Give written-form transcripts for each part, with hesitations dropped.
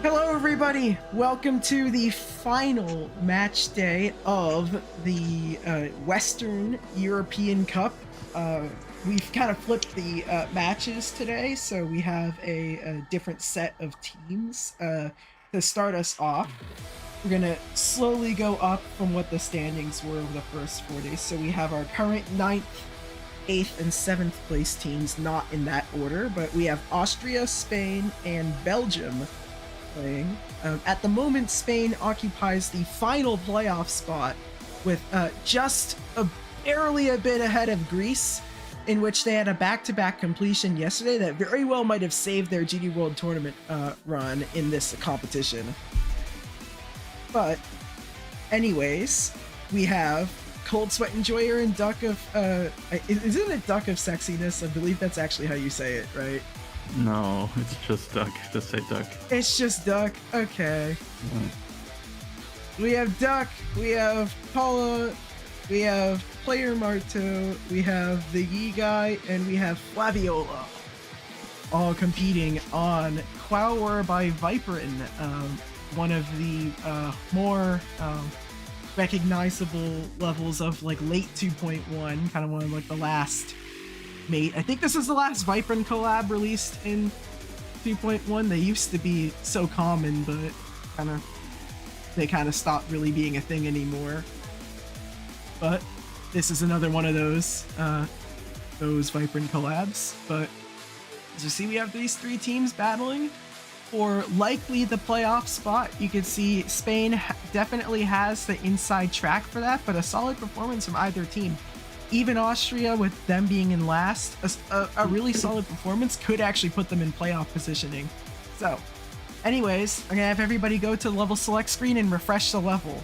Hello everybody, welcome to the final match day of the Western European Cup. We've kind of flipped the matches today, so we have a different set of teams to start us off. We're gonna slowly go up from what the standings were over the first 4 days. So we have our current 9th, 8th, and 7th place teams, not in that order, but we have Austria, Spain, and Belgium playing. At the moment, Spain occupies the final playoff spot with just barely a bit ahead of Greece, in which they had a back-to-back completion yesterday that very well might have saved their GD World Tournament run in this competition. But anyways, we have Cold Sweat Enjoyer and Duck of isn't it Duck of Sexiness? I believe that's actually how you say it, right? No, it's just Duck. Just say Duck. It's just Duck. Okay. We have Duck, we have Paula, we have Player Marto, we have the Yi Guy, and we have Flaviola, all competing on Quaoar by Viperin, one of the more recognizable levels of like late 2.1, kind of one of like the last mate. I think this is the last Viperin collab released in 2.1. They used to be so common, but they kind of stopped really being a thing anymore. But this is another one of those Viperin collabs. But as you see, we have these three teams battling for likely the playoff spot. You can see Spain definitely has the inside track for that, but a solid performance from either team. Even Austria, with them being in last, a really solid performance could actually put them in playoff positioning. So, anyways, I'm gonna have everybody go to the level select screen and refresh the level.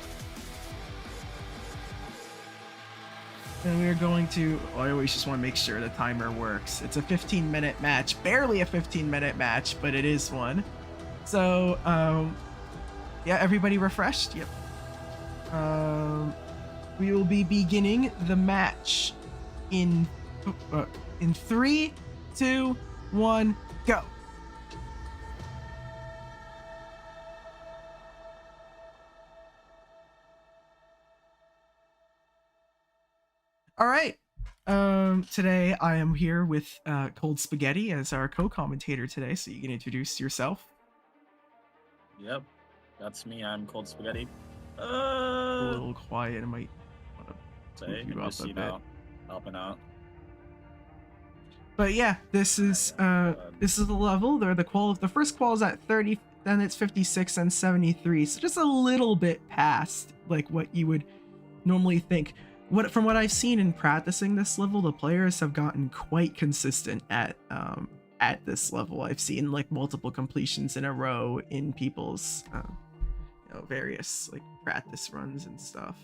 And we're going to, I always just want to make sure the timer works. It's a 15-minute match, barely a 15-minute match, but it is one. So, yeah, everybody refreshed? Yep. We will be beginning the match in 3, 2, 1, go. All right. Today I am here with Cold Spaghetti as our co-commentator today, so you can introduce yourself. Yep, that's me. I'm Cold Spaghetti. A little quiet. I might want to move you up a bit. Helping out. But yeah, this is the level. The first qual is at 30, then it's 56 and 73. So just a little bit past like what you would normally think. From what I've seen in practicing this level, the players have gotten quite consistent at this level. I've seen like multiple completions in a row in people's various like practice runs and stuff.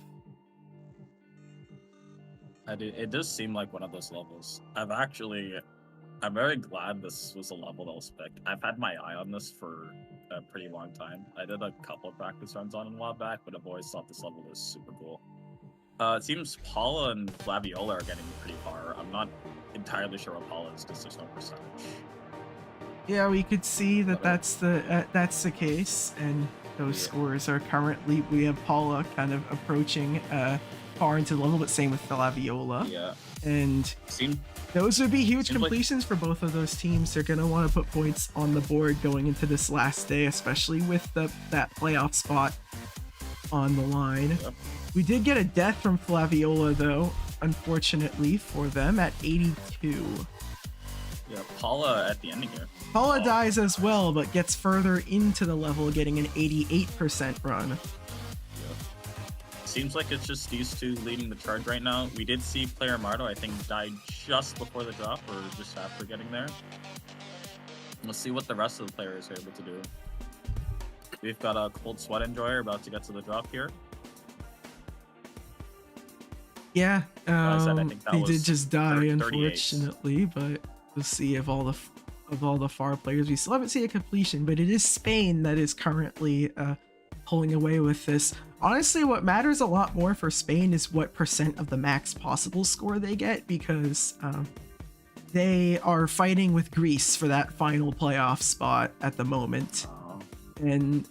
It does seem like one of those levels. I'm very glad this was a level that was picked. I've had my eye on this for a pretty long time. I did a couple of practice runs on it a while back, but I've always thought this level was super cool. It seems Paula and Flaviola are getting pretty far. I'm not entirely sure what Paula is because there's no percentage. Yeah, we could see that that's the case, and those scores are currently, we have Paula kind of approaching far into the level, but same with Flaviola. Yeah. And those would be huge completions for both of those teams. They're going to want to put points on the board going into this last day, especially with that playoff spot on the line. Yep. We did get a death from Flaviola, though, unfortunately for them, at 82. Yeah, Paula at the ending here. Paula dies as well, but gets further into the level, getting an 88% run. Yeah. Seems like it's just these two leading the charge right now. We did see player Marto, I think, died just before the drop, or just after getting there. We'll see what the rest of the players are able to do. We've got a Cold Sweat Enjoyer about to get to the drop here. Yeah, he did just die, unfortunately, but we'll see if all the far players. We still haven't seen a completion, but it is Spain that is currently pulling away with this. Honestly, what matters a lot more for Spain is what percent of the max possible score they get, because they are fighting with Greece for that final playoff spot at the moment. And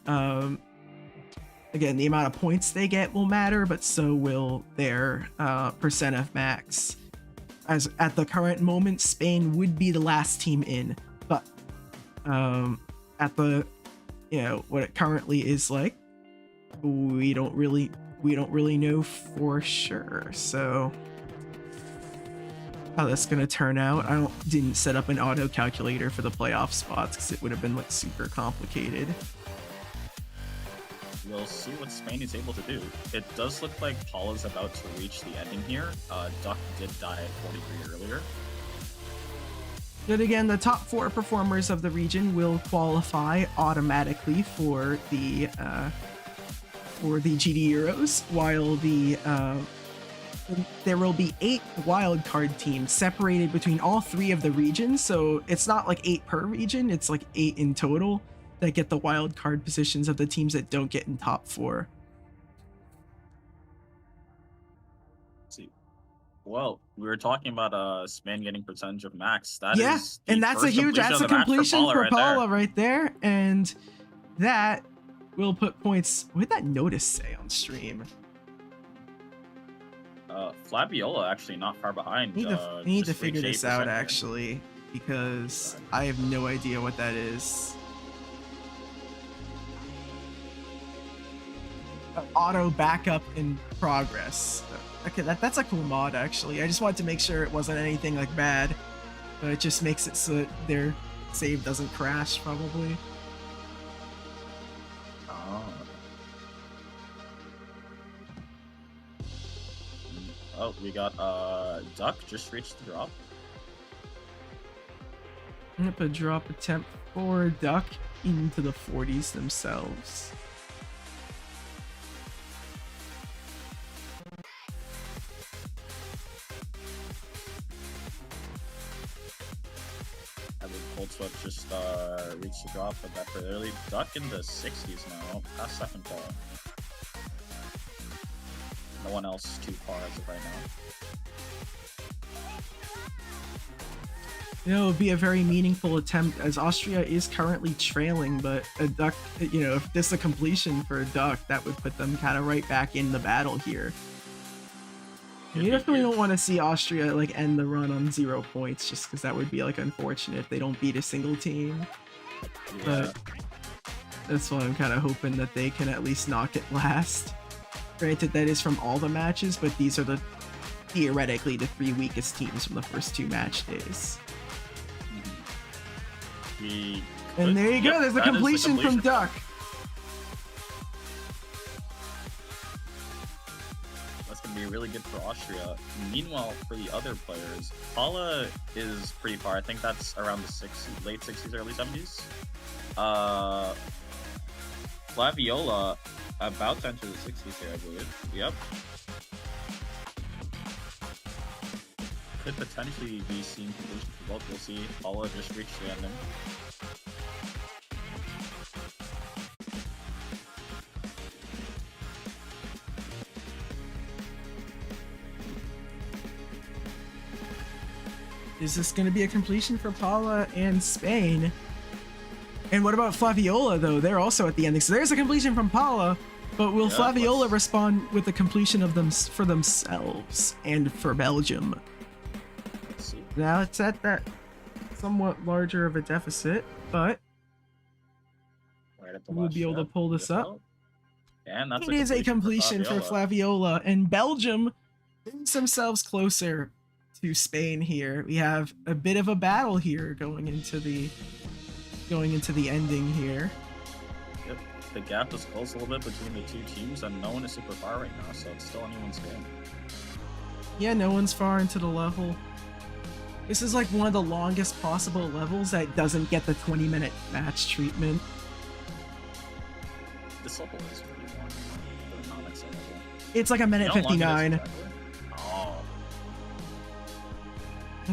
again, the amount of points they get will matter, but so will their percent of max. As at the current moment, Spain would be the last team in, but at the, what it currently is like, we don't really know for sure. So how that's gonna turn out, didn't set up an auto calculator for the playoff spots because it would have been like super complicated. We'll see what Spain is able to do. It does look like Paula's about to reach the ending here. Duck did die at 43 earlier. Yet again, the top 4 performers of the region will qualify automatically for the GD Euros, while there will be 8 wildcard teams separated between all 3 of the regions. So it's not like 8 per region; it's like 8 in total that get the wild card positions of the teams that don't get in top 4. Let's see. Well, we were talking about Spain getting percentage of max. That's a completion for Paula right there, and that will put points. What did that notice say on stream? Flaviola actually not far behind. I need to figure this out actually, because I have no idea what that is. Auto backup in progress. Okay, that's a cool mod actually. I just wanted to make sure it wasn't anything like bad, but it just makes it so that their save doesn't crash probably. Oh, we got Duck just reached the drop. Yep, a drop attempt for Duck into the 40s themselves. Cold Sweat just reached the drop, but that early. Duck in the 60s now, past second ball. No one else too far as of right now. It would be a very meaningful attempt, as Austria is currently trailing, but a Duck, if this is a completion for a Duck, that would put them kind of right back in the battle here. You definitely don't want to see Austria end the run on 0 points, just because that would be unfortunate if they don't beat a single team. Yeah. But that's why I'm kind of hoping that they can at least knock it last. Granted, that is from all the matches, but these are theoretically the 3 weakest teams from the first 2 match days. And there you go, there's a completion from Duck. Be really good for Austria. Meanwhile, for the other players, Paula is pretty far. I think that's around the late 60s, early 70s. Flaviola about to enter the 60s here, I believe. Yep. could potentially be seen completion for both. We'll see. Paula just reached the ending. Is this going to be a completion for Paula and Spain? And what about Flaviola, though? They're also at the ending. So there's a completion from Paula, but will Flaviola respond with a completion of them for themselves and for Belgium? Let's see. Now it's at that somewhat larger of a deficit, but Right at the we'll last be able to shot. pull this up. And that's It is a completion for Flaviola, and Belgium brings themselves closer to Spain here. We have a bit of a battle here going into the ending here. Yep. The gap is close a little bit between the two teams, and no one is super far right now, so it's still anyone's game. Yeah, no one's far into the level. This is like one of the longest possible levels that doesn't get the 20-minute match treatment. This level is really long, for the non-XL level. It's like a minute You know how long it is 59. exactly? Oh.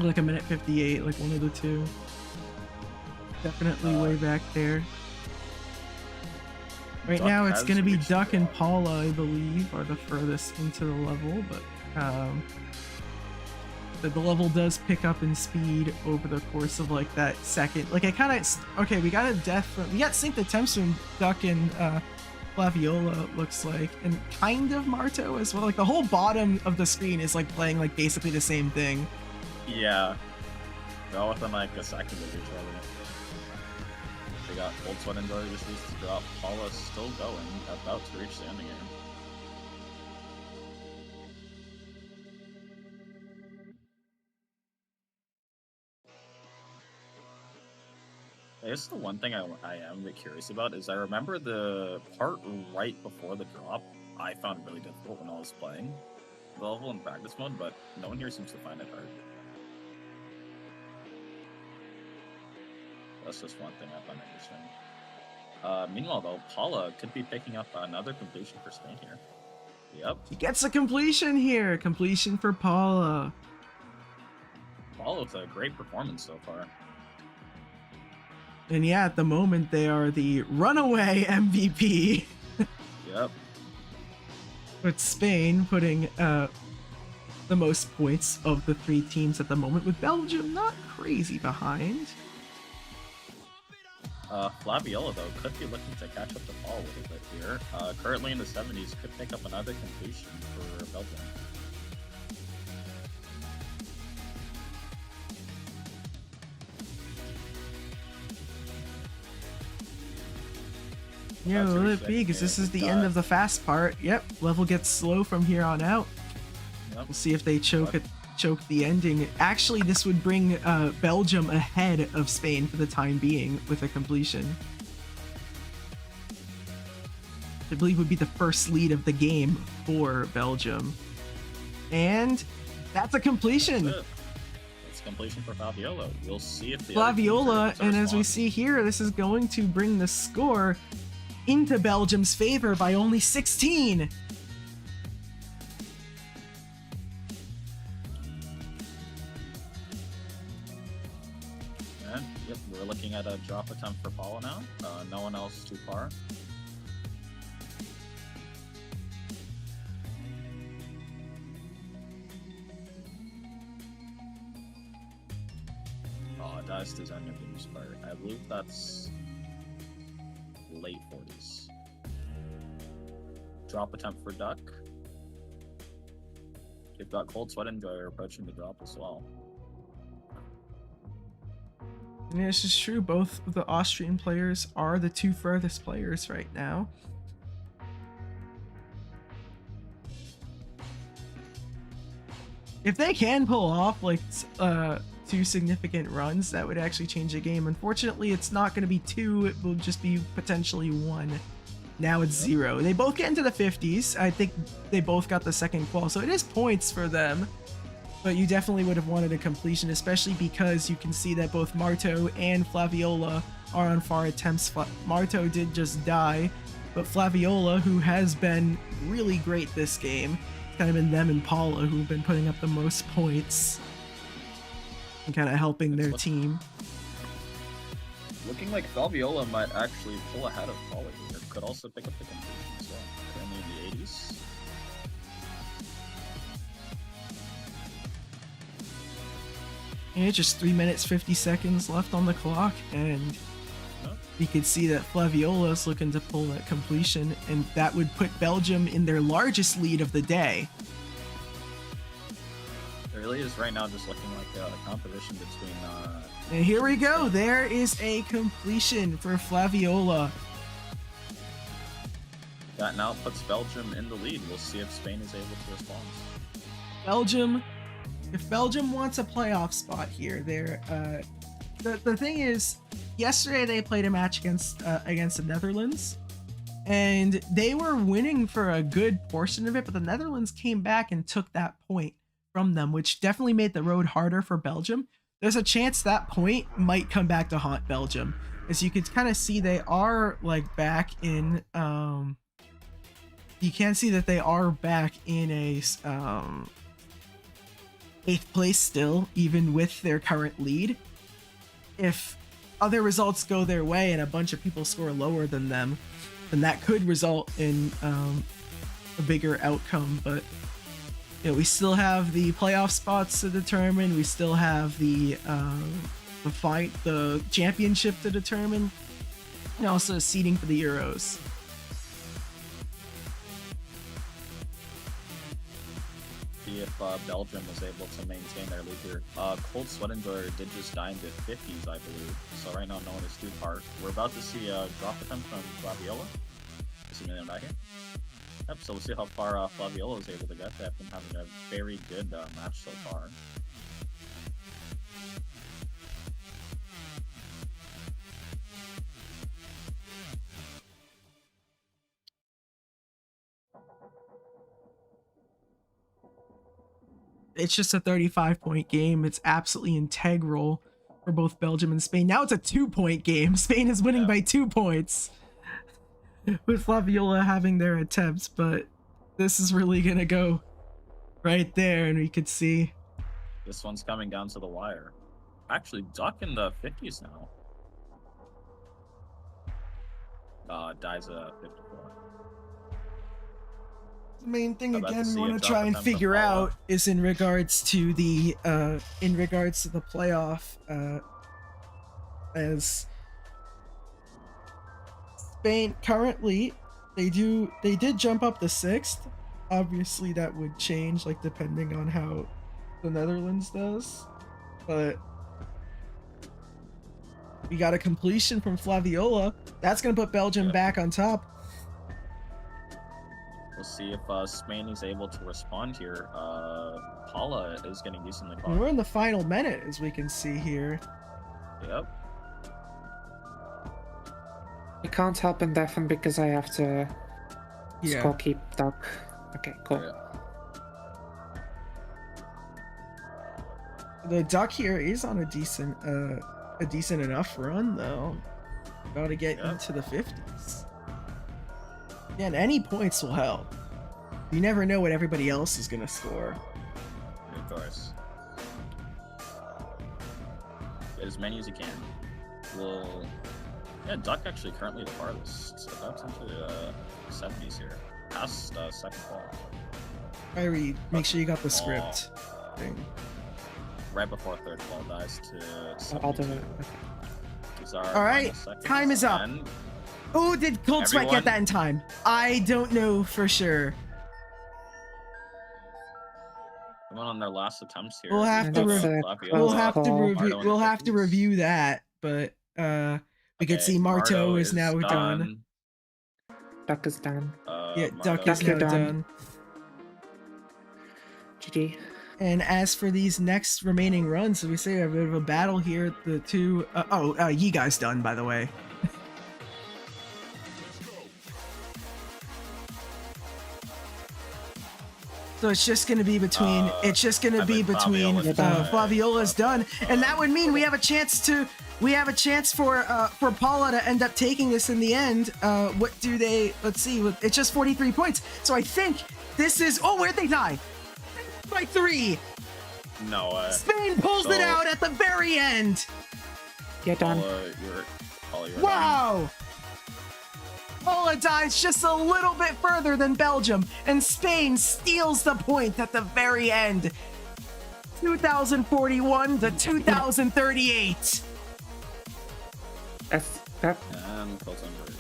Like a minute 58, like one of the two. Definitely way back there. Right Duck now it's has going to be reached Duck the and top. Paula, I believe, are the furthest into the level, but the level does pick up in speed over the course of like that second. Like I kind of okay, we got a death from, we got synced attempts from Duck and Flaviola, it looks like, and kind of Marto as well. Like the whole bottom of the screen is like playing like basically the same thing. Yeah. They're all within like a second of each other. They got Old Sweat and Dory just needs to drop. Paula's still going, about to reach the ending game. I guess the one thing I am a bit curious about is I remember the part right before the drop I found really difficult when I was playing the level in practice mode, but no one here seems to find it hard. That's just one thing I find interesting. Meanwhile, though, Paula could be picking up another completion for Spain here. Yep. He gets a completion here. Completion for Paula. Paula with a great performance so far. And yeah, at the moment they are the runaway MVP. Yep. With Spain putting the most points of the three teams at the moment, with Belgium not crazy behind. Flaviola, though, could be looking to catch up to Paul a little bit here. Currently in the 70s, could pick up another completion for Belgium. Yeah, That's will really it be? Because this sick. is the end of the fast part. Yep, level gets slow from here on out. Yep. We'll see if they choke the ending. Actually, this would bring Belgium ahead of Spain for the time being with a completion. I believe would be the first lead of the game for Belgium. And that's a completion. That's it. It's completion for Flaviola. We'll see if the other teams are Flaviola, able to and as we respond. see here, this is going to bring the score into Belgium's favor by only 16. And, yep, we're looking at a drop attempt for Paula now. No one else too far. Oh, that's design of the part. I believe that's late 40s. Drop attempt for Duck. They've got Cold Sweat and Dryer approaching the drop as well. Yeah, this is true. Both of the Austrian players are the two furthest players right now. If they can pull off like two significant runs, that would actually change the game. Unfortunately, it's not going to be two. It will just be potentially one. Now it's 0. They both get into the 50s. I think they both got the second qual, so it is points for them. But you definitely would have wanted a completion, especially because you can see that both Marto and Flaviola are on far attempts. Marto did just die, but Flaviola, who has been really great this game, it's kind of been them and Paula who've been putting up the most points. and kind of helping their It's team. Looking like Flaviola might actually pull ahead of Paula here. Could also pick up the completion as well. Currently in the 80s. Yeah, just 3 minutes 50 seconds left on the clock, and we could see that Flaviola is looking to pull that completion, and that would put Belgium in their largest lead of the day. It really is right now just looking like a competition between. And here we go. There is a completion for Flaviola. That now puts Belgium in the lead. We'll see if Spain is able to respond. Belgium, if Belgium wants a playoff spot here, the thing is, yesterday they played a match against the Netherlands, and they were winning for a good portion of it, but the Netherlands came back and took that point from them, which definitely made the road harder for Belgium. There's a chance that point might come back to haunt Belgium. As you can kind of see, they are like back in you can see that they are back in a 8th place still, even with their current lead. If other results go their way and a bunch of people score lower than them, then that could result in a bigger outcome. But you know, we still have the playoff spots to determine. We still have the championship to determine, and also seeding for the Euros. See if Belgium was able to maintain their lead here. Colt Swedenborg did just die into 50s, I believe. So right now, no one is too far. We're about to see a drop attempt from Flaviola. Assuming they're not here. Yep, so we'll see how far Flaviola is able to get. They've been having a very good match so far. It's just a 35-point game. It's absolutely integral for both Belgium and Spain. Now it's a 2-point game. Spain is winning by 2 points with Flaviola having their attempts, but this is really gonna go right there, and we could see This one's coming down to the wire. Actually, Duck in the 50s now. Dies at 54. the main thing About to again we see want a to drop try and attempt from figure Paula. out is in regards to the playoff, as Spain currently they did jump up to 6th. Obviously that would change like depending on how the Netherlands does, but we got a completion from Flaviola. That's gonna put Belgium back on top. We'll see if Spain is able to respond here. Paula is getting decently And far. we're in the final minute, as we can see here. Yep. I can't help in Defen because I have to score keep Duck. Okay, cool. Yeah. The Duck here is on a decent enough run though. About to get into the 50s. Yeah, and any points will help. You never know what everybody else is gonna score. Of course. Get as many as you can. Well, yeah, Duck actually currently the farthest. So that's actually 70s here. Past second ball. Kyrie, make sure you got the script thing. Right before third ball dies to I'll do 72. it. Okay. These are All right, final seconds, time is up. and Oh, did Cold Sweat Everyone- get that in time? I don't know for sure. Everyone on their last attempts here. We'll have to That's re- a Flaviola. We'll close have to call. review. Marto in We'll the have to 50s. review that, but we could Okay, see Marto is now done. Duck is done. Yeah, Duck Marto is Duck, now you're done. done. GG. And as for these next remaining runs, so we say we have a bit of a battle here. The two, Yi Guy's done, by the way. So it's just going to be between. It's just going to I be think between. Flaviola's done. Flaviola's done, and that would mean we have a chance to. We have a chance for Paula to end up taking this in the end. What do they? Let's see. It's just 43 points. So I think this is. Oh, where'd they die? By 3. No, Spain pulls it so- out at the very end. You're done. You're Wow! Paula dies just a little bit further than Belgium, and Spain steals the point at the very end. 2041 to 2038. That. And close numbers.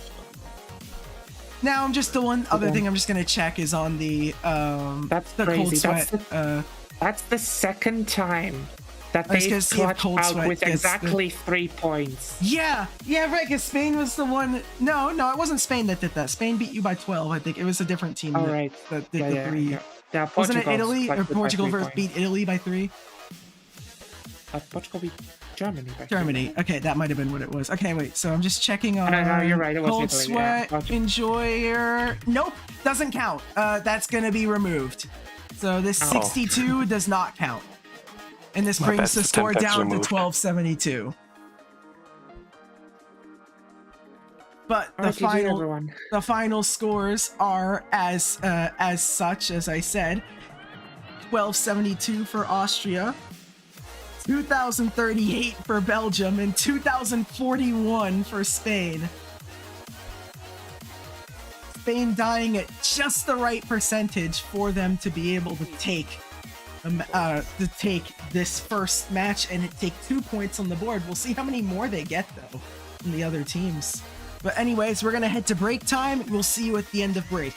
Now I'm just the one other thing I'm just gonna check is on the That's the crazy. cold sweat. That's the second time that I was gonna they've see if clutched Cold out Sweat with gets exactly 3 points. Yeah, right, because Spain was the one. No, it wasn't Spain that did that. Spain beat you by 12, I think. It was a different team All that, right. that did the 3. Yeah, Wasn't it Portugal's Italy or clutched it by Portugal 3 versus points. beat Italy by 3? Portugal beat Germany. By 3 Germany. points. Okay, that might have been what it was. Okay, wait. So I'm just checking on. No, you're right. It was Cold Italy. Yeah. Sweat Enjoyer. Nope, doesn't count. That's gonna be removed. So this 62 does not count. And this My brings bad, the the score 10 pegs down to removed. 1272. But All right, GG, everyone. the final scores are as such as I said. 1272 for Austria, 2038 for Belgium, and 2041 for Spain. Spain dying at just the right percentage for them to be able to take this first match and take 2 points on the board. We'll see how many more they get though from the other teams. But anyways, we're gonna head to break time. We'll see you at the end of break.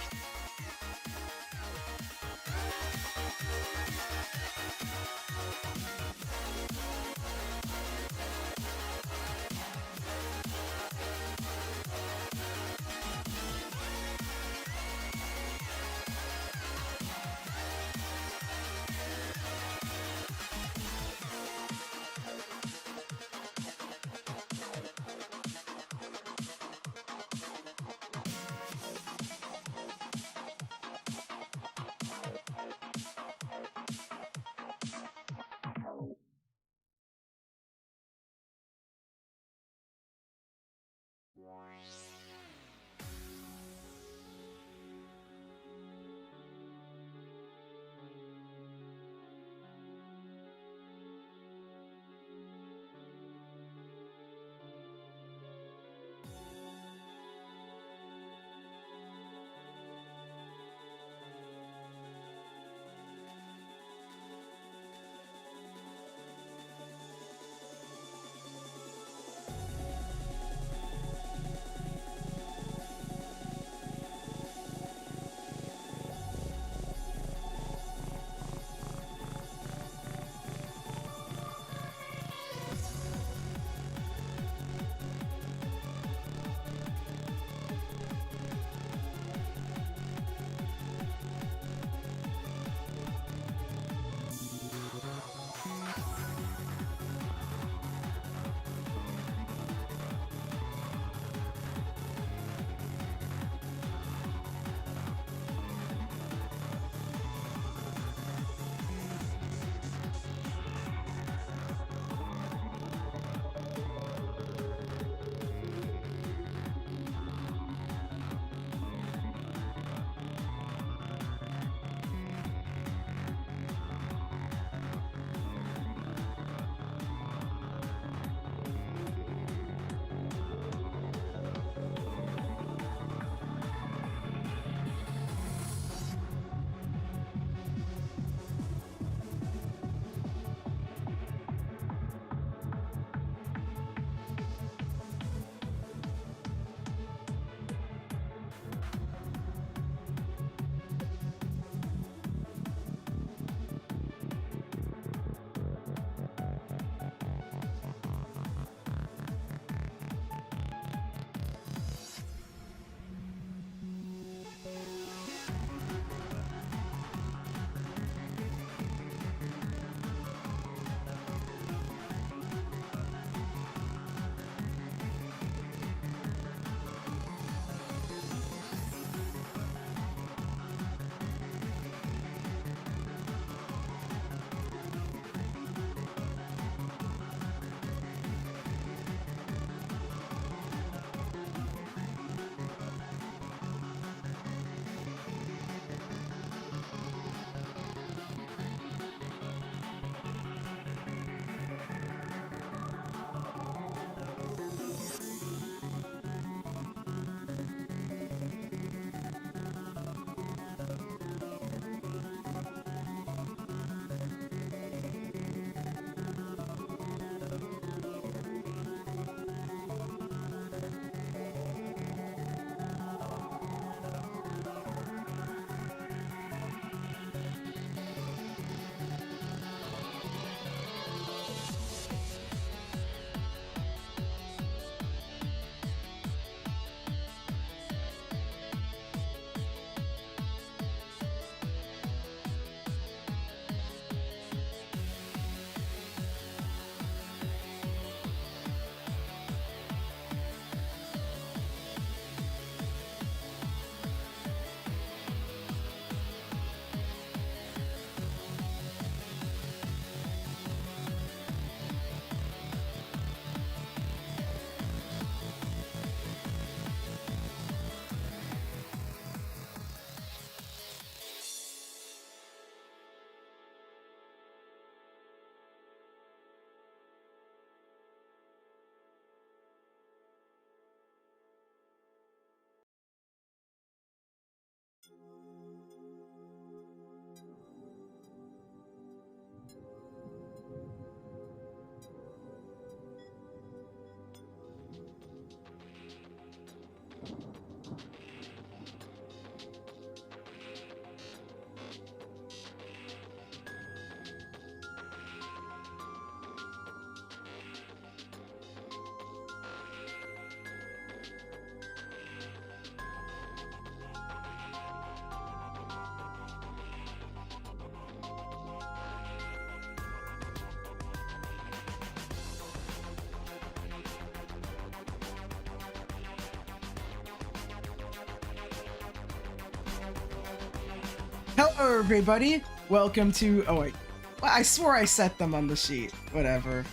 Hello, everybody. Welcome to. Oh wait, well, I swore I set them on the sheet. Whatever.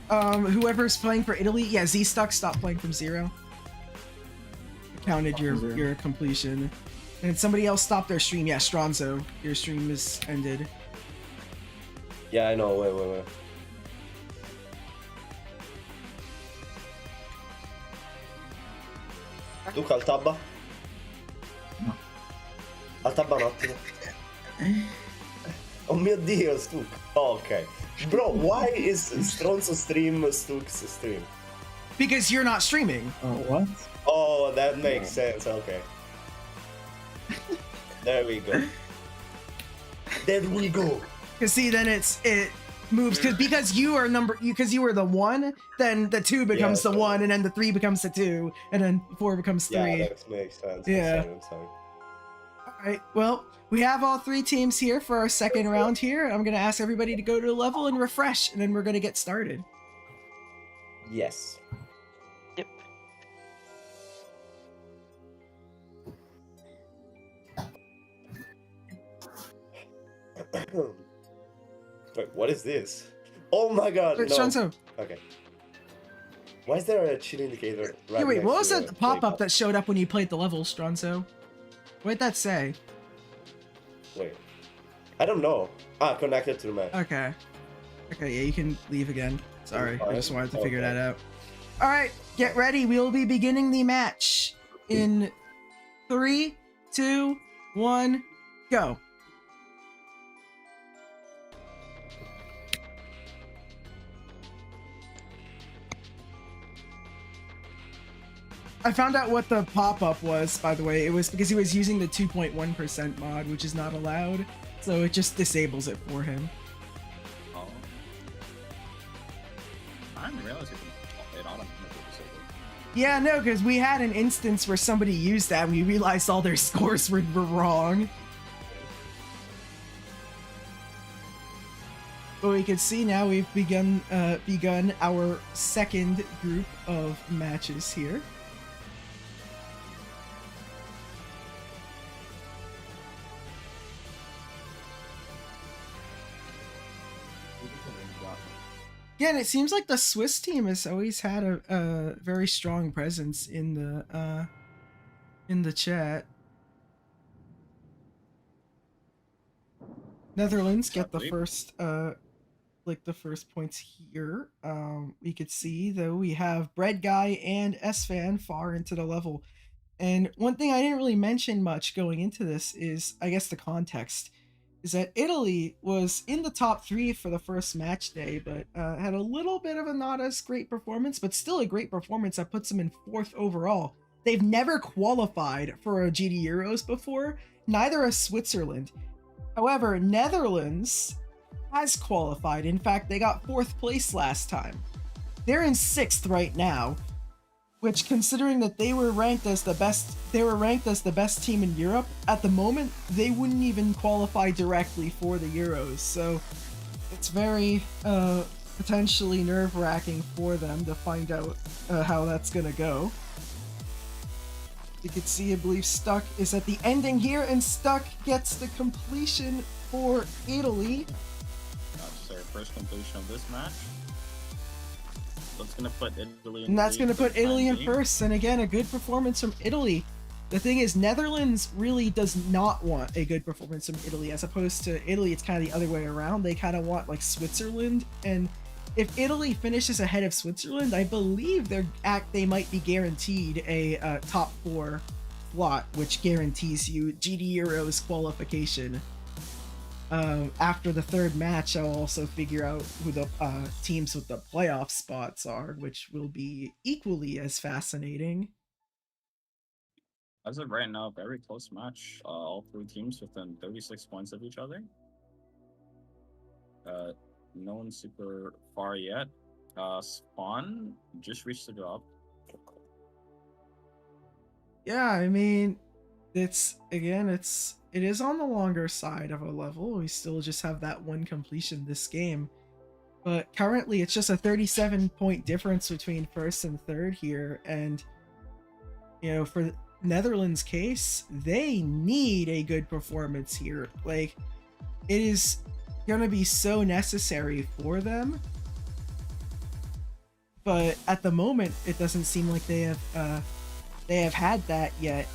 Whoever's playing for Italy, yeah, Z Stuck, stop playing from 0. Counted your completion. And somebody else stopped their stream. Yeah, Stronzo, your stream is ended. Yeah, I know. Wait. Luca, al tabba? No. Al tabba un attimo. Oh mio Dio, Stuk. Oh, ok. Bro, why is Stronzo stream Stuk's stream? Because you're not streaming. Oh, what? Oh, that makes sense. Okay. There we go. There we go. Cause see, then it moves because you were the 1, then the 2 becomes the 1, and then the 3 becomes the 2, and then 4 becomes 3. Yeah, that makes sense. Yeah. I'm sorry. All right. Well, we have all 3 teams here for our second round here. I'm gonna ask everybody to go to a level and refresh, and then we're gonna get started. Yes. Yep. Wait, what is this? Oh my god, no. Stronzo. Okay. Why is there a cheat indicator right Hey, wait, next what to was the that pop-up playground? that showed up when you played the level, Stronzo? What did that say? Wait. I don't know. Ah, connected to the match. Okay. Okay, yeah, you can leave again. Sorry, I just wanted to figure Okay. that out. All right, get ready. We will be beginning the match in 3, 2, 1, go. I found out what the pop-up was, by the way. It was because he was using the 2.1% mod, which is not allowed. So it just disables it for him. Oh. I didn't realize you could it automatically disabled. Yeah, no, because we had an instance where somebody used that and we realized all their scores were wrong. But we can see now we've begun our second group of matches here. Yeah, and it seems like the Swiss team has always had a very strong presence in the chat. Netherlands get the first the first points here. We could see though we have Bread Guy and S-Fan far into the level. And one thing I didn't really mention much going into this is, I guess, the context. Is that Italy was in the top 3 for the first match day, but had a little bit of a not as great performance, but still a great performance that puts them in 4th overall. They've never qualified for a GD Euros before, neither has Switzerland. However, Netherlands has qualified. In fact, they got 4th place last time. They're in 6th right now, which, considering that they were ranked as the best team in Europe at the moment, they wouldn't even qualify directly for the Euros. So it's very potentially nerve-wracking for them to find out how that's gonna go. You can see, I believe Stuck is at the ending here, and Stuck gets the completion for Italy. That's their first completion of this match. That's gonna put Italy in And that's going to put Italy in 1st. first. And again, a good performance from Italy. The thing is, Netherlands really does not want a good performance from Italy, as opposed to Italy, it's kind of the other way around. They kind of want like Switzerland. And if Italy finishes ahead of Switzerland, I believe they might be guaranteed a top 4 slot, which guarantees you GD Euros qualification. After the 3rd match, I'll also figure out who the teams with the playoff spots are, which will be equally as fascinating. As of right now, very close match. All 3 teams within 36 points of each other. No one super far yet. Spawn just reached the drop. Yeah, I mean, it is on the longer side of a level. We still just have that one completion this game. But currently, it's just a 37-point difference between first and third here. And, you know, for Netherlands' case, they need a good performance here. Like, it is going to be so necessary for them. But at the moment, it doesn't seem like they have had that yet.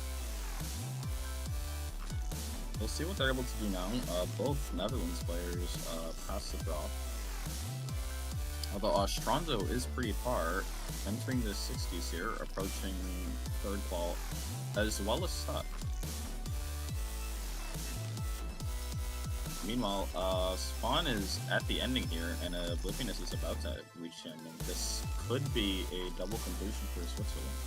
We'll see what they're able to do now. Both Netherlands players passed the drop. Although Stronzo is pretty far, entering the 60s here, approaching third qual, as well as Stuck. Meanwhile, Spawn is at the ending here, and Oblivionus is about to reach the ending. This could be a double completion for Switzerland.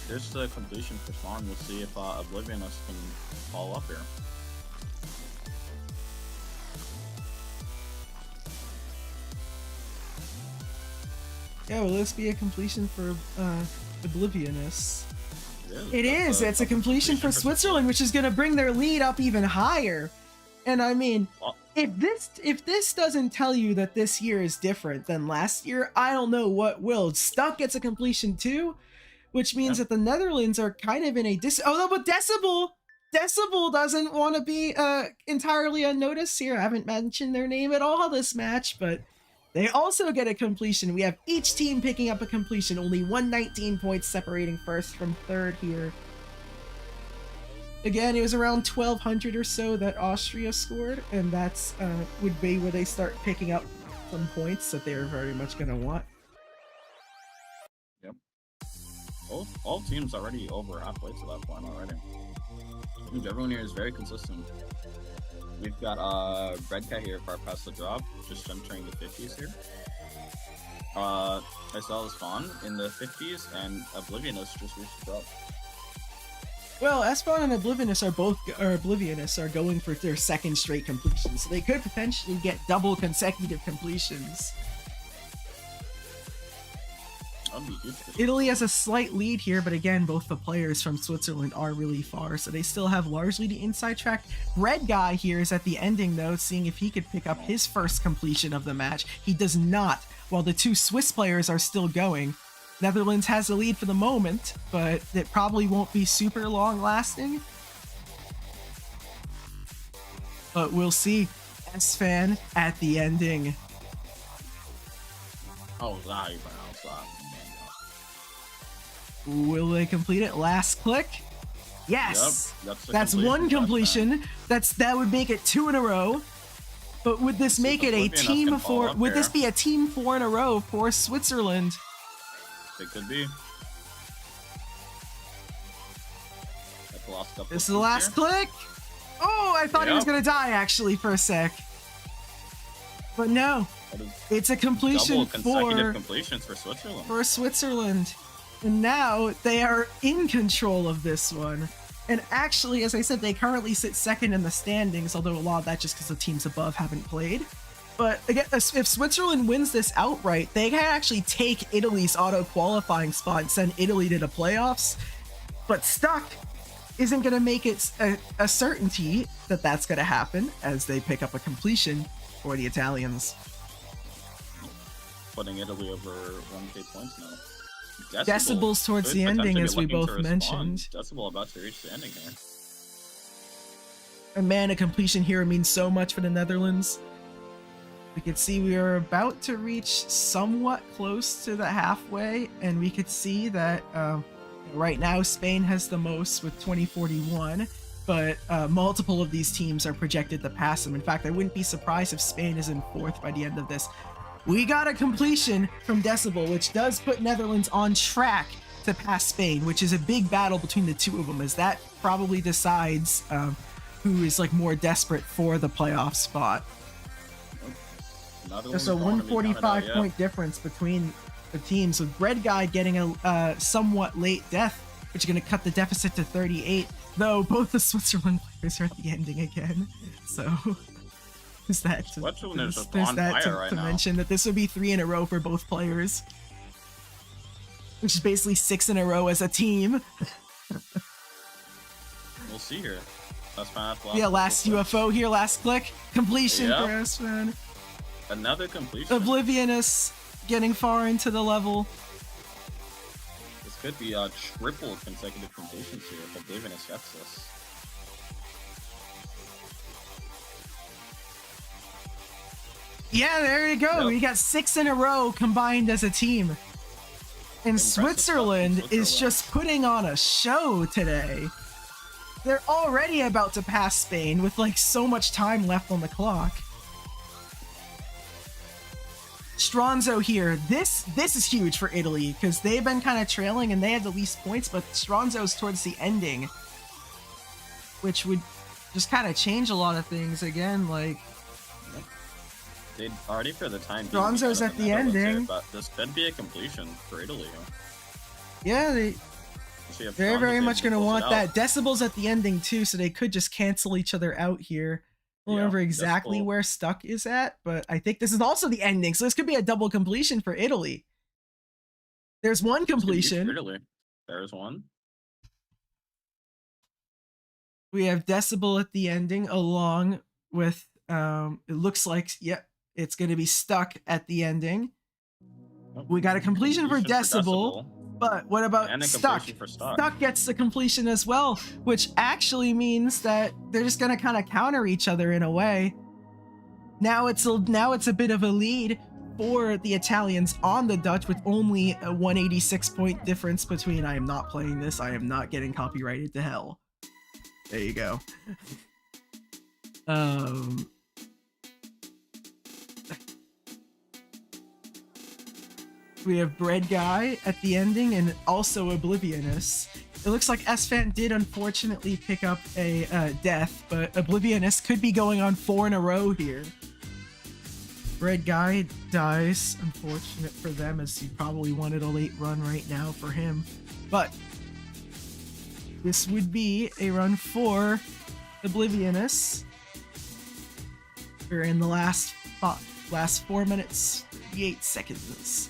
Here's the completion for Spawn. We'll see if Oblivionus can follow up here. Yeah, will this be a completion for Oblivionus? It is. It's a completion for Switzerland, which is going to bring their lead up even higher. And I mean, if this doesn't tell you that this year is different than last year, I don't know what will. Stuck gets a completion too, which means that the Netherlands are kind of in a but Decibel doesn't want to be entirely unnoticed here. I haven't mentioned their name at all this match, but they also get a completion. We have each team picking up a completion. Only 119 points separating first from third here. Again, it was around 1,200 or so that Austria scored, and that's would be where they start picking up some points that they're very much going to want. Yep. All teams already over halfway to that point already. I think everyone here is very consistent. We've got Redka here far past the drop, just entering the 50s here. As well as Fawn in the 50s, and Oblivionus just reached the drop. Well, Espan and Oblivionus are going for their second straight completion, so they could potentially get double consecutive completions. That'd be huge. Italy has a slight lead here, but again, both the players from Switzerland are really far, so they still have largely the inside track. Red Guy here is at the ending, though, seeing if he could pick up his first completion of the match. He does not, while the two Swiss players are still going. Netherlands has the lead for the moment, but it probably won't be super long-lasting. But we'll see. S-Fan at the ending. Oh, that you pronounced that. Will they complete it? Last click? Yes! Yep, that's one completion. That would make it 2 in a row. But would this make it a team 4? Would this be a team 4 in a row for Switzerland? It could be. This is the last click. Oh, I thought he was gonna die actually for a sec. But no, it's a completion double consecutive completions for Switzerland. For Switzerland. And now they are in control of this one. And actually, as I said, they currently sit second in the standings, although a lot of that just because the teams above haven't played. But again, if Switzerland wins this outright, they can actually take Italy's auto-qualifying spot and send Italy to the playoffs. But Stuck isn't going to make it a certainty that that's going to happen as they pick up a completion for the Italians. Putting Italy over 1k points now. Decibels towards the ending, as we both mentioned. Decibel about to reach the ending here. And man, a completion here means so much for the Netherlands. We could see we are about to reach somewhat close to the halfway, and we could see that right now Spain has the most with 2041, but multiple of these teams are projected to pass them. In fact, I wouldn't be surprised if Spain is in 4th by the end of this. We got a completion from Decibel, which does put Netherlands on track to pass Spain, which is a big battle between the two of them, as that probably decides who is like more desperate for the playoff spot. There's a 145-point difference between the teams, with Red Guy getting a somewhat late death, which is going to cut the deficit to 38, though both the Switzerland players are at the ending again. So there's that to mention that this would be 3 in a row for both players, which is basically 6 in a row as a team. We'll see here. Yeah, last UFO here, last click. Completion Yep. for Esfan. Another completion. Oblivionous getting far into the level. This could be triple consecutive completions here if Oblivionous gets this. Yeah, there you go. Yep. We got 6 in a row combined as a team. And Switzerland is just putting on a show today. They're already about to pass Spain with like so much time left on the clock. Stronzo here. This is huge for Italy because they've been kind of trailing and they had the least points, but Stronzo's towards the ending, which would just kind of change a lot of things again. Like They'd already for the time. Stronzo's at the ending, here, but this could be a completion for Italy. Yeah, they're very much going to want that. Decibel's at the ending too, so they could just cancel each other out here. I don't remember exactly where Stuck is at, but I think this is also the ending, so this could be a double completion for Italy. There's one completion. Italy. There's one. We have Decibel at the ending along with, it looks like, yep, it's going to be Stuck at the ending. We got a completion for Decibel. But what about Stuck? Stuck gets the completion as well, which actually means that they're just gonna kind of counter each other in a way. Now it's a bit of a lead for the Italians on the Dutch with only a 186 point difference between. I am not playing this. I am not getting copyrighted to hell. There you go. We have Bread Guy at the ending and also Oblivionous. It looks like Esfan did unfortunately pick up a death, but Oblivionous could be going on 4 in a row here. Bread Guy dies, unfortunate for them, as he probably wanted a late run right now for him. But this would be a run for Oblivionous. We're in the last 4 minutes, 38 seconds.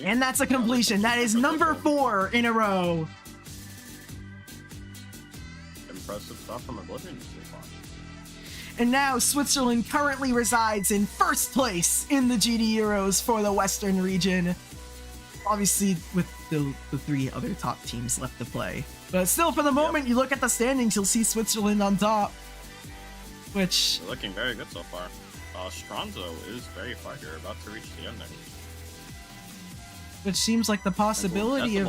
And that's a completion. That is number 4 in a row. Impressive stuff from Oblivion so far. And now Switzerland currently resides in first place in the GD Euros for the Western region. Obviously with the 3 other top teams left to play. But still, for the moment, you look at the standings, you'll see Switzerland on top. Which... They're looking very good so far. Stronzo is very far here, about to reach the ending. Which seems like the possibility of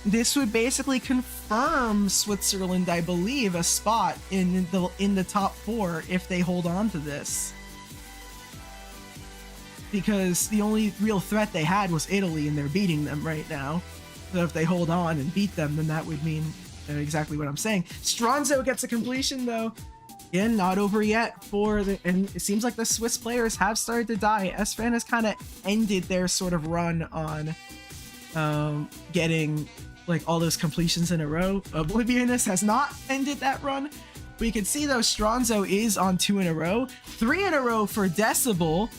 this would basically confirm Switzerland, I believe, a spot in the top 4 if they hold on to this. Because the only real threat they had was Italy, and they're beating them right now. So if they hold on and beat them, then that would mean exactly what I'm saying. Stronzo gets a completion though. Again, not over yet and it seems like the Swiss players have started to die. Esfan has kind of ended their sort of run on getting like all those completions in a row. Oblivionous has not ended that run. We can see though Stronzo is on 2 in a row, 3 in a row for Decibel.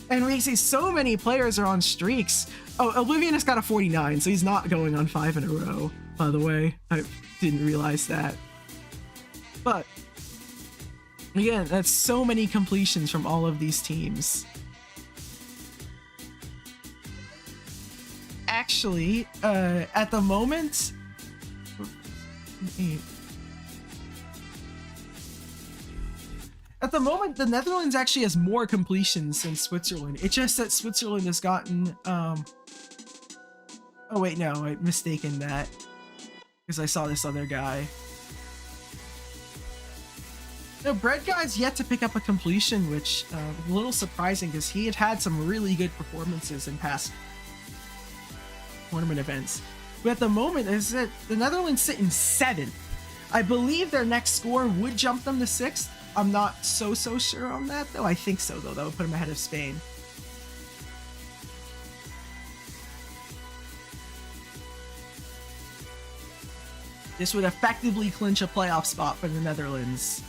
And we see so many players are on streaks. Oh, Oblivionous got a 49, so he's not going on 5 in a row, by the way. I didn't realize that. But again, that's so many completions from all of these teams. Actually, at the moment, the Netherlands actually has more completions than Switzerland. It's just that Switzerland has gotten, oh wait, no, I'm mistaken that, because I saw this other guy. No, Bread Guy's yet to pick up a completion, which a little surprising because he had some really good performances in past tournament events. But at the moment, is that the Netherlands sit in 7th. I believe their next score would jump them to 6th. I'm not so sure on that, though. I think so, though. That would put them ahead of Spain. This would effectively clinch a playoff spot for the Netherlands.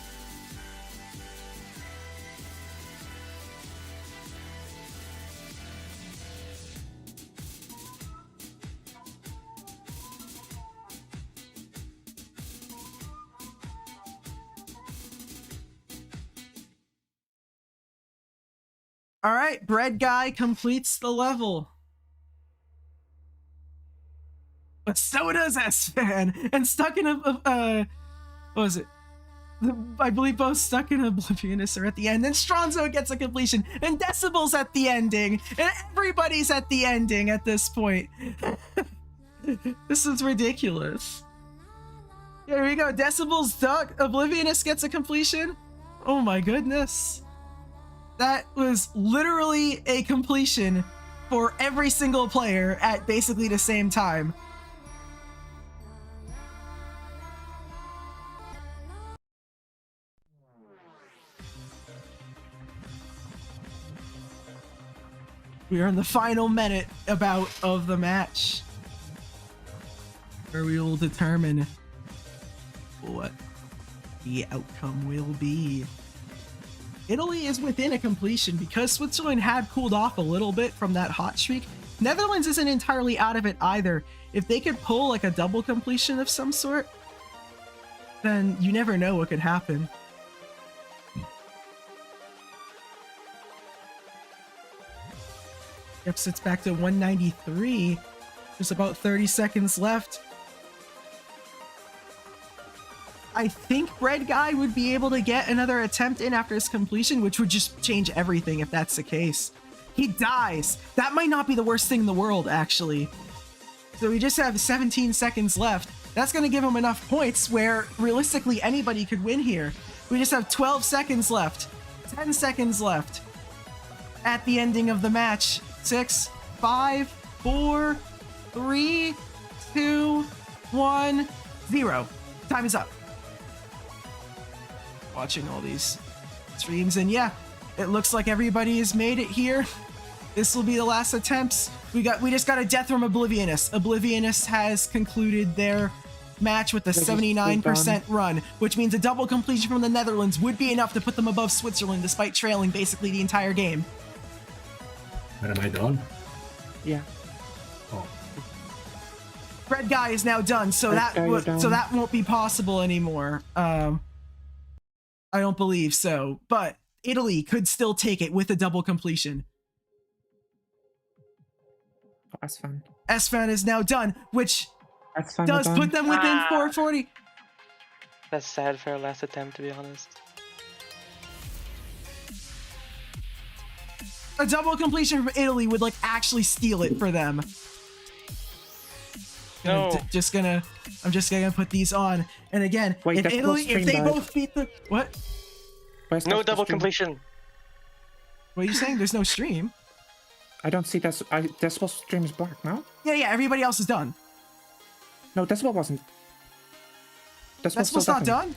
All right, Bread Guy completes the level. But so does S-Fan, and stuck in what was it? I believe both Stuck in Oblivionous are at the end, and Stronzo gets a completion, and Decibel's at the ending, and everybody's at the ending at this point. This is ridiculous. Here we go, Decibel's Stuck, Oblivionous gets a completion. Oh my goodness. That was literally a completion for every single player at basically the same time. We are in the final minute of the match, where we will determine what the outcome will be. Italy is within a completion because Switzerland had cooled off a little bit from that hot streak. Netherlands isn't entirely out of it either. If they could pull like a double completion of some sort, then you never know what could happen. Yep, sits back to 193. There's about 30 seconds left. I think Bread Guy would be able to get another attempt in after his completion, which would just change everything if that's the case. He dies. That might not be the worst thing in the world, actually. So we just have 17 seconds left. That's going to give him enough points where realistically anybody could win here. We just have 12 seconds left. 10 seconds left at the ending of the match. 6, 5, 4, 3, 2, 1, 0. Time is up. Watching all these streams, and yeah, it looks like everybody has made it here. This will be the last attempts. We just got a death from Oblivionous. Oblivionous has concluded their match with a 79% run, which means a double completion from the Netherlands would be enough to put them above Switzerland despite trailing basically the entire game. But am I done? Yeah. Oh. Red Guy is now done, so that won't be possible anymore. I don't believe so, but Italy could still take it with a double completion. S-Fan. S-Fan is now done, which does put them within 440. That's sad for our last attempt, to be honest. A double completion from Italy would like actually steal it for them. No. I'm just gonna put these on, and again, wait, if they both beat the what? No double completion. What are you saying? There's no stream. I don't see that. Decibel's stream is black now. Yeah. Everybody else is done. No, Decibel wasn't. Decibel's not done.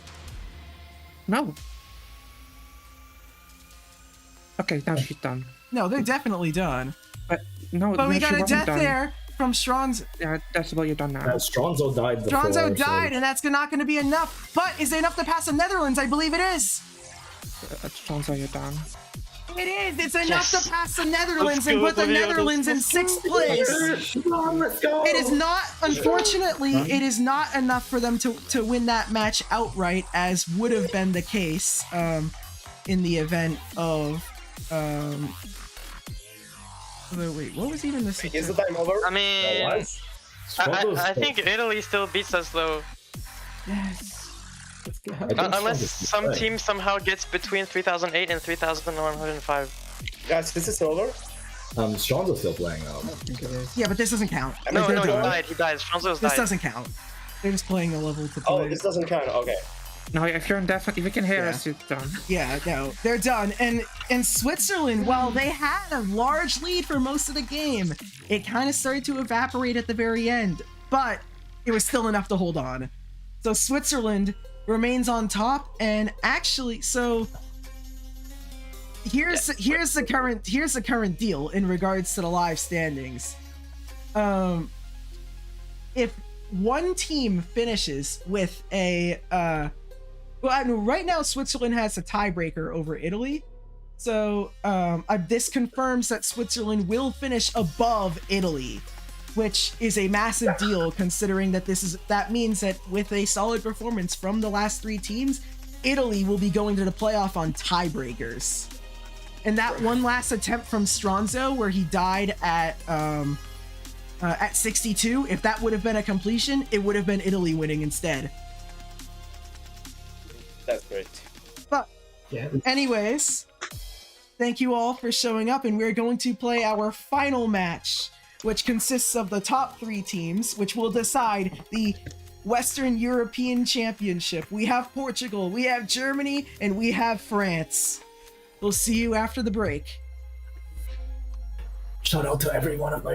No. Okay, now she's done. No, they're definitely done. But no, we got a death done. there from Stronzo. Yeah, Decibel, you're done now. Stronzo died before. Stronzo died, and that's not going to be enough. But is it enough to pass the Netherlands? I believe it is. Stronzo, you're done. It is. It's enough to pass the Netherlands and put the Netherlands in 6th place. Let's go. It is not, unfortunately, it is not enough for them to win that match outright, as would have been the case in the event of. Wait, what was even this? Is the time over? I mean, I think Italy still beats us though. Yes. Unless some team somehow gets between 3008 and 3105. Guys, this is over? Stronzo's still playing now. Yeah, but this doesn't count. No, he died. Stronzo's died. This doesn't count. They're just playing a level to play. Oh, this doesn't count. Okay. No, if you're indefinite, if you can hear us, you're done. Yeah, no, they're done. And Switzerland, while they had a large lead for most of the game, it kind of started to evaporate at the very end, but it was still enough to hold on. So Switzerland remains on top, and actually, so here's the current deal in regards to the live standings. If one team finishes with a well, I mean, right now Switzerland has a tiebreaker over Italy, so this confirms that Switzerland will finish above Italy, which is a massive deal considering that that means that with a solid performance from the last 3 teams, Italy will be going to the playoff on tiebreakers. And that one last attempt from Stronzo where he died at 62, if that would have been a completion, it would have been Italy winning instead. That's great. But Yeah. anyways, thank you all for showing up, and we're going to play our final match, which consists of the top 3 teams, which will decide the Western European Championship. We have Portugal, we have Germany, and we have France. We'll see you after the break. Shout out to every one of my.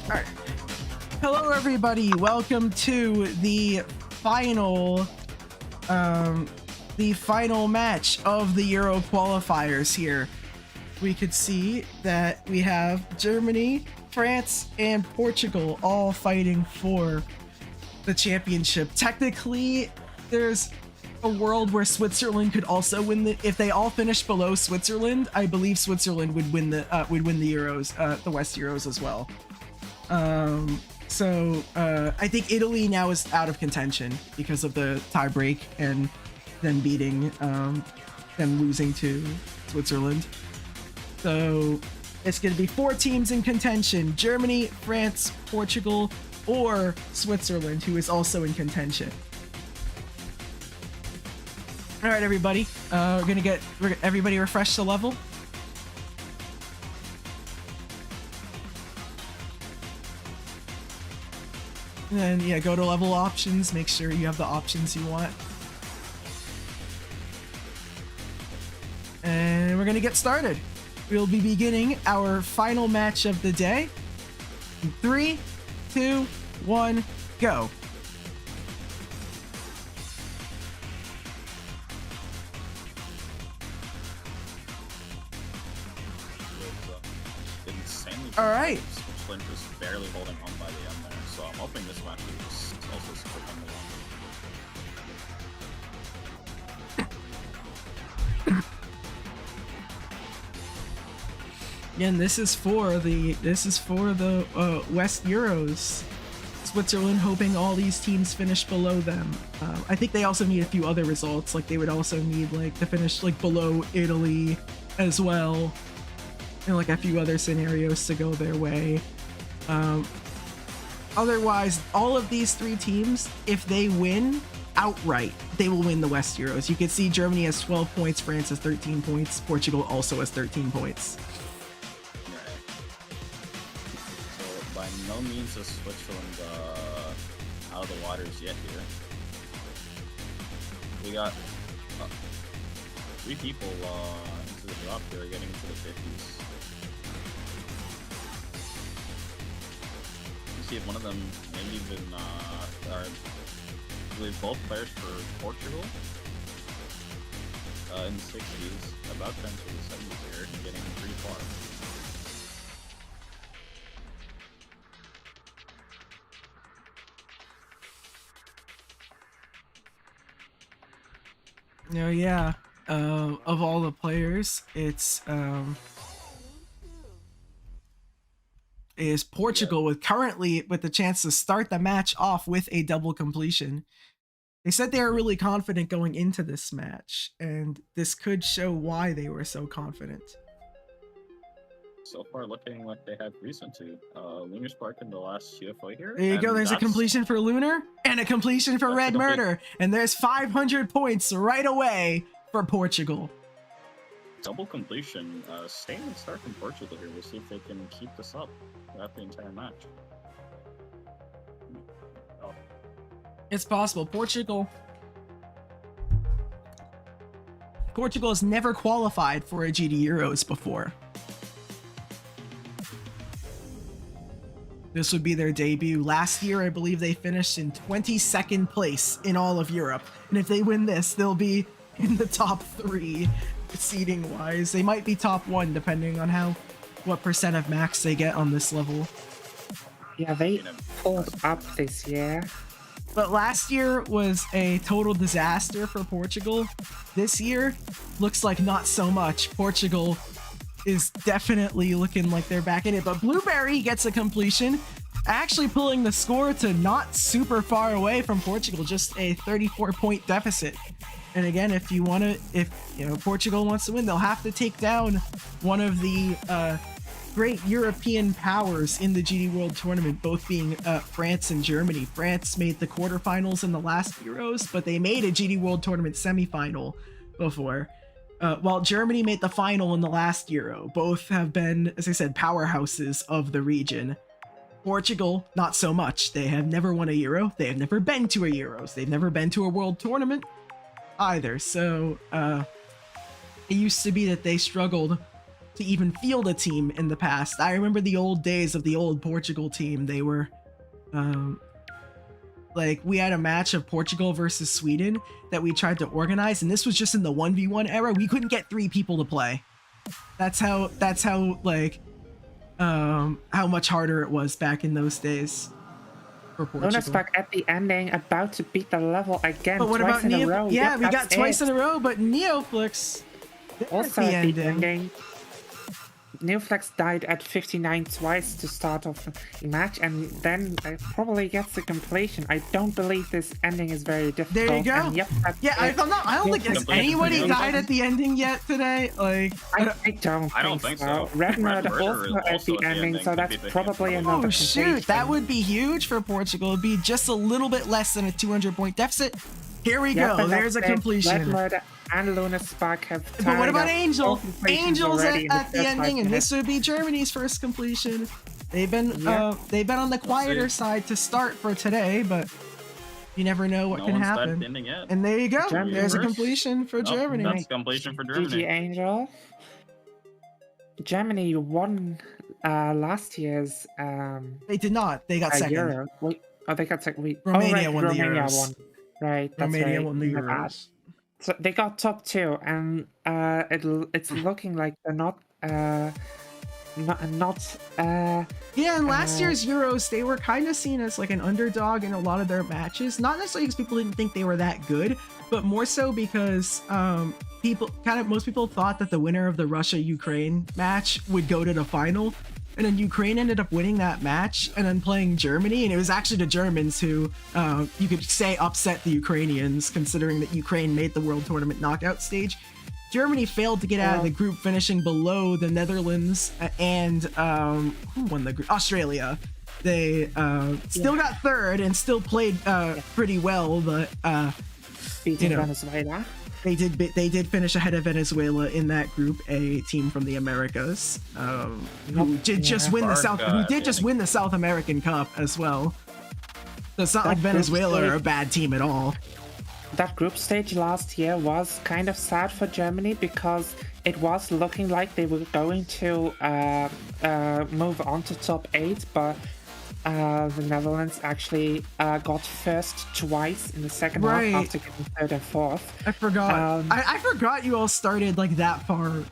All right. Hello, everybody. Welcome to the final match of the Euro qualifiers here. We could see that we have Germany, France, and Portugal all fighting for the championship. Technically, there's a world where Switzerland could also win if they all finish below Switzerland. I believe Switzerland would win the Euros, the West Euros as well. So I think Italy now is out of contention because of the tie break and them beating them losing to Switzerland. So it's going to be 4 teams in contention: Germany, France, Portugal, or Switzerland, who is also in contention. All right, everybody. We're gonna get everybody refresh the level. And then, yeah, go to level options. Make sure you have the options you want. And we're gonna get started. We'll be beginning our final match of the day. In 3, 2, 1, go. All right. Switzerland just barely holding on by the end there, so I'm hoping this match is also super fun to watch. Again, this is for the West Euros. Switzerland hoping all these teams finish below them. I think they also need a few other results. Like they would also need like to finish like below Italy as well, and like a few other scenarios to go their way. Otherwise, all of these 3 teams, if they win outright, they will win the West Euros. You can see Germany has 12 points, France has 13 points, Portugal also has 13 points. By no means is Switzerland out of the waters yet here. We got 3 people into the drop here, getting into the 50s. Let's see if one of them maybe even are, I believe both players for Portugal in the 60s, about to enter the 70s here, and getting pretty far. Oh yeah, of all the players, it's is Portugal with the chance to start the match off with a double completion. They said they were really confident going into this match, and this could show why they were so confident. So far, looking like they have reason to. Lunar Spark in the last UFO here. There you go. There's a completion for Lunar and a completion for Red Murder, and there's 500 points right away for Portugal. Double completion. Staying and start from Portugal here. We'll see if they can keep this up throughout the entire match. Oh. It's possible. Portugal has never qualified for a GD Euros before. This would be their debut. Last year, I believe they finished in 22nd place in all of Europe. And if they win this, they'll be in the top 3 seeding wise. They might be top 1 depending on what percent of max they get on this level. Yeah, they pulled up this year. But last year was a total disaster for Portugal. This year looks like not so much. Portugal is definitely looking like they're back in it, but Blueberry gets a completion, actually pulling the score to not super far away from Portugal, just a 34-point deficit. And again, if Portugal wants to win, they'll have to take down one of the great European powers in the GD World Tournament, both being France and Germany. France made the quarterfinals in the last Euros, but they made a GD World Tournament semifinal before. While Germany made the final in the last Euro. Both have been, as I said, powerhouses of the region. Portugal, not so much. They have never won a Euro. They have never been to a Euros. They've never been to a World Tournament either. So, it used to be that they struggled to even field a team in the past. I remember the old days of the old Portugal team. They were, like, we had a match of Portugal versus Sweden that we tried to organize, and this was just in the 1v1 era. We couldn't get 3 people to play. That's how like, how much harder it was back in those days for Portugal. Luna's back at the ending, about to beat the level again. But what twice about in a Neo? row. Yeah, Yep, we got that's twice it. in a row, but Neoflix Also at the ending. Neoflex died at 59 twice to start off the match, and then probably gets the completion. I don't believe this ending is very difficult. There you go. And yep, that's Yeah, I it. don't think has anybody died at the ending yet today. Like, I don't think so. Red Murder also at the ending, so that's probably another oh completion. shoot, that would be huge for Portugal. It'd be just a little bit less than a 200-point deficit. Here we Yep, go. and There's a that's it. completion. Red Murder and Luna Spark have tied But what about up Angel? all completions Angel's already in at the first ending, 5 and minutes. this would be Germany's first completion. They've been on the quieter side to start for today, but you never know what No can one's happen. started ending yet. And there you go. Germany There's a first. completion for Oh, Germany. That's completion for Germany. GG Angel. Germany won last year's They did not. They got second. Euro. Wait, oh, they got second. Wait. Romania oh, right, won the Romania Euros. won. Right, that's Romania right. won the My bad. Euros. So they got top 2, and it's looking like they're not. Yeah, and last year's Euros, they were kind of seen as like an underdog in a lot of their matches. Not necessarily because people didn't think they were that good, but more so because most people thought that the winner of the Russia-Ukraine match would go to the final. And then Ukraine ended up winning that match and then playing Germany. And it was actually the Germans who, you could say, upset the Ukrainians, considering that Ukraine made the World Tournament knockout stage. Germany failed to get out of the group, finishing below the Netherlands and who won the group? Australia. They still got third and still played pretty well, but beating Venezuela. They did finish ahead of Venezuela in that Group A team from the Americas, who did just win the South American Cup as well. So it's not like Venezuela are a bad team at all. That group stage last year was kind of sad for Germany because it was looking like they were going to move on to top 8, but the Netherlands actually got first twice in the second half after getting third and fourth. I forgot. I forgot you all started like that far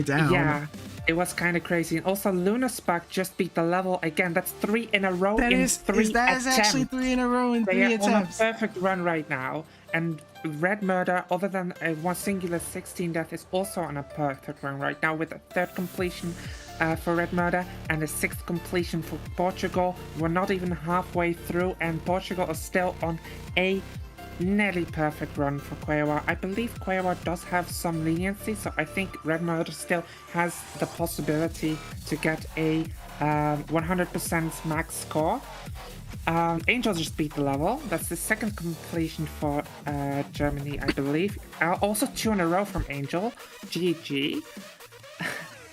down. Yeah, it was kind of crazy. And also, Luna Spark just beat the level again. That's 3 in a row That in is 3 attempts. actually 3 in a row in 3 They are attempts. on a perfect run right now. And Red Murder, other than one singular 16 death, is also on a perfect run right now with a 3rd completion for Red Murder and a 6th completion for Portugal. We're not even halfway through, and Portugal is still on a nearly perfect run for Quaoar. I believe Quaoar does have some leniency, so I think Red Murder still has the possibility to get a 100% max score. Angel just beat the level. That's the 2nd completion for Germany, I believe. Also 2 in a row from Angel. GG.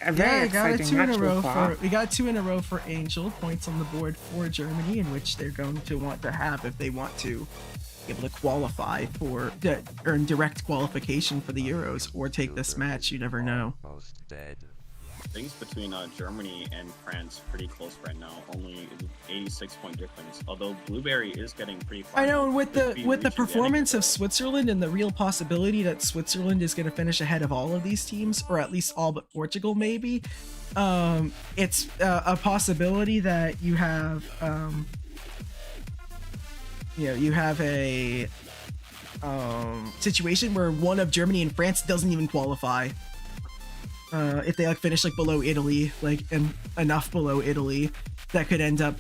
A very exciting match so far. We got 2 in a row for Angel. Points on the board for Germany, in which they're going to want to have if they want to be able to qualify for earn direct qualification for the Euros or take this match. You never know. Things between Germany and France pretty close right now. Only 86-point difference. Although Blueberry is getting pretty far. I know, and with the performance of Switzerland and the real possibility that Switzerland is going to finish ahead of all of these teams, or at least all but Portugal, maybe. It's a possibility that you have, you have a situation where one of Germany and France doesn't even qualify. If they finish below Italy, and enough below Italy, that could end up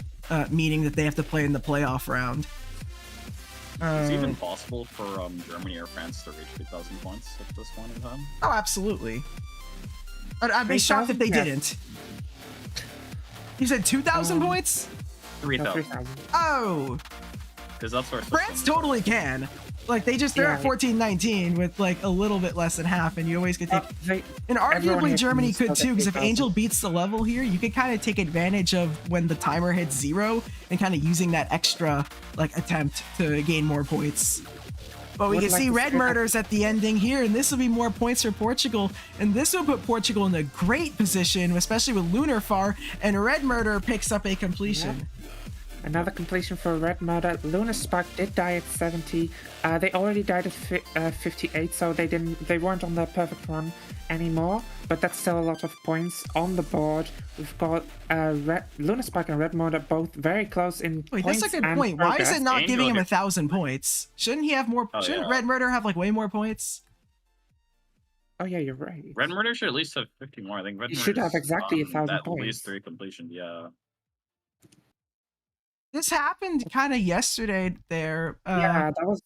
meaning that they have to play in the playoff round. Is it even possible for Germany or France to reach 2,000 points at this point in time? Oh, absolutely. I'd be shocked if they didn't. You said 2,000 points? 3,000. Oh! Because that's where France totally can. They're at 14-19 with a little bit less than half, and you always could take. And arguably Germany could too, because if Angel beats the level here, you could kind of take advantage of when the timer hits 0 and kind of using that extra attempt to gain more points. But we Would can like see to Red say that- Murders at the ending here, and this will be more points for Portugal, and this will put Portugal in a great position, especially with Lunar Far, and Red Murder picks up a completion. Another completion for Red Murder. Lunar Spark did die at 70. They already died at 58, so they weren't on their perfect run anymore. But that's still a lot of points on the board. We've got Lunar Spark and Red Murder both very close in Wait, points that's a good and point. Why is progress. it not Angel giving him here. 1,000 points? Shouldn't he have more? Oh, shouldn't yeah. Red Murder have like way more points? Oh yeah, you're right. Red Murder should at least have 50 more. I think Red You Murder's should have exactly 1,000 at points. least 3 completion. Yeah. This happened kind of yesterday there. Yeah, that was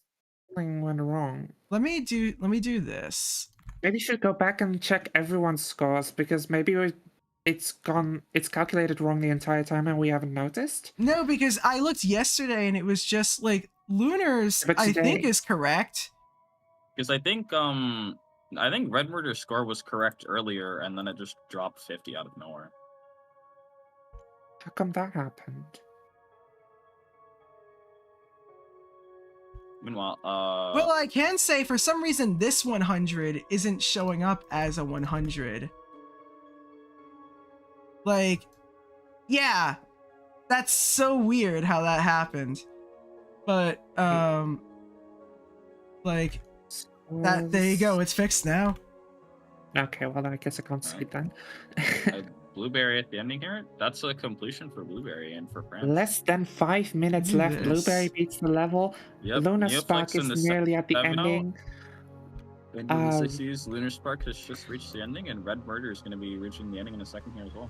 something went wrong. Let me do this. Maybe you should go back and check everyone's scores because maybe it's calculated wrong the entire time and we haven't noticed. No, because I looked yesterday and it was just like Lunar's. But I think today- is correct. Because I think Red Murder's score was correct earlier, and then it just dropped 50 out of nowhere. How come that happened? Meanwhile, Well, I can say for some reason this 100 isn't showing up as a 100. Like, yeah, that's so weird how that happened. But like that. There you go. It's fixed now. Okay, well I guess I can't see it then. Blueberry at the ending here. That's a completion for Blueberry and for France. Less than 5 minutes Do left. this. Blueberry beats the level. Yep, Lunar Neoplex Spark in is the nearly at the 7-0. ending. Into Um, the 60s, Lunar Spark has just reached the ending, and Red Murder is going to be reaching the ending in a second here as well.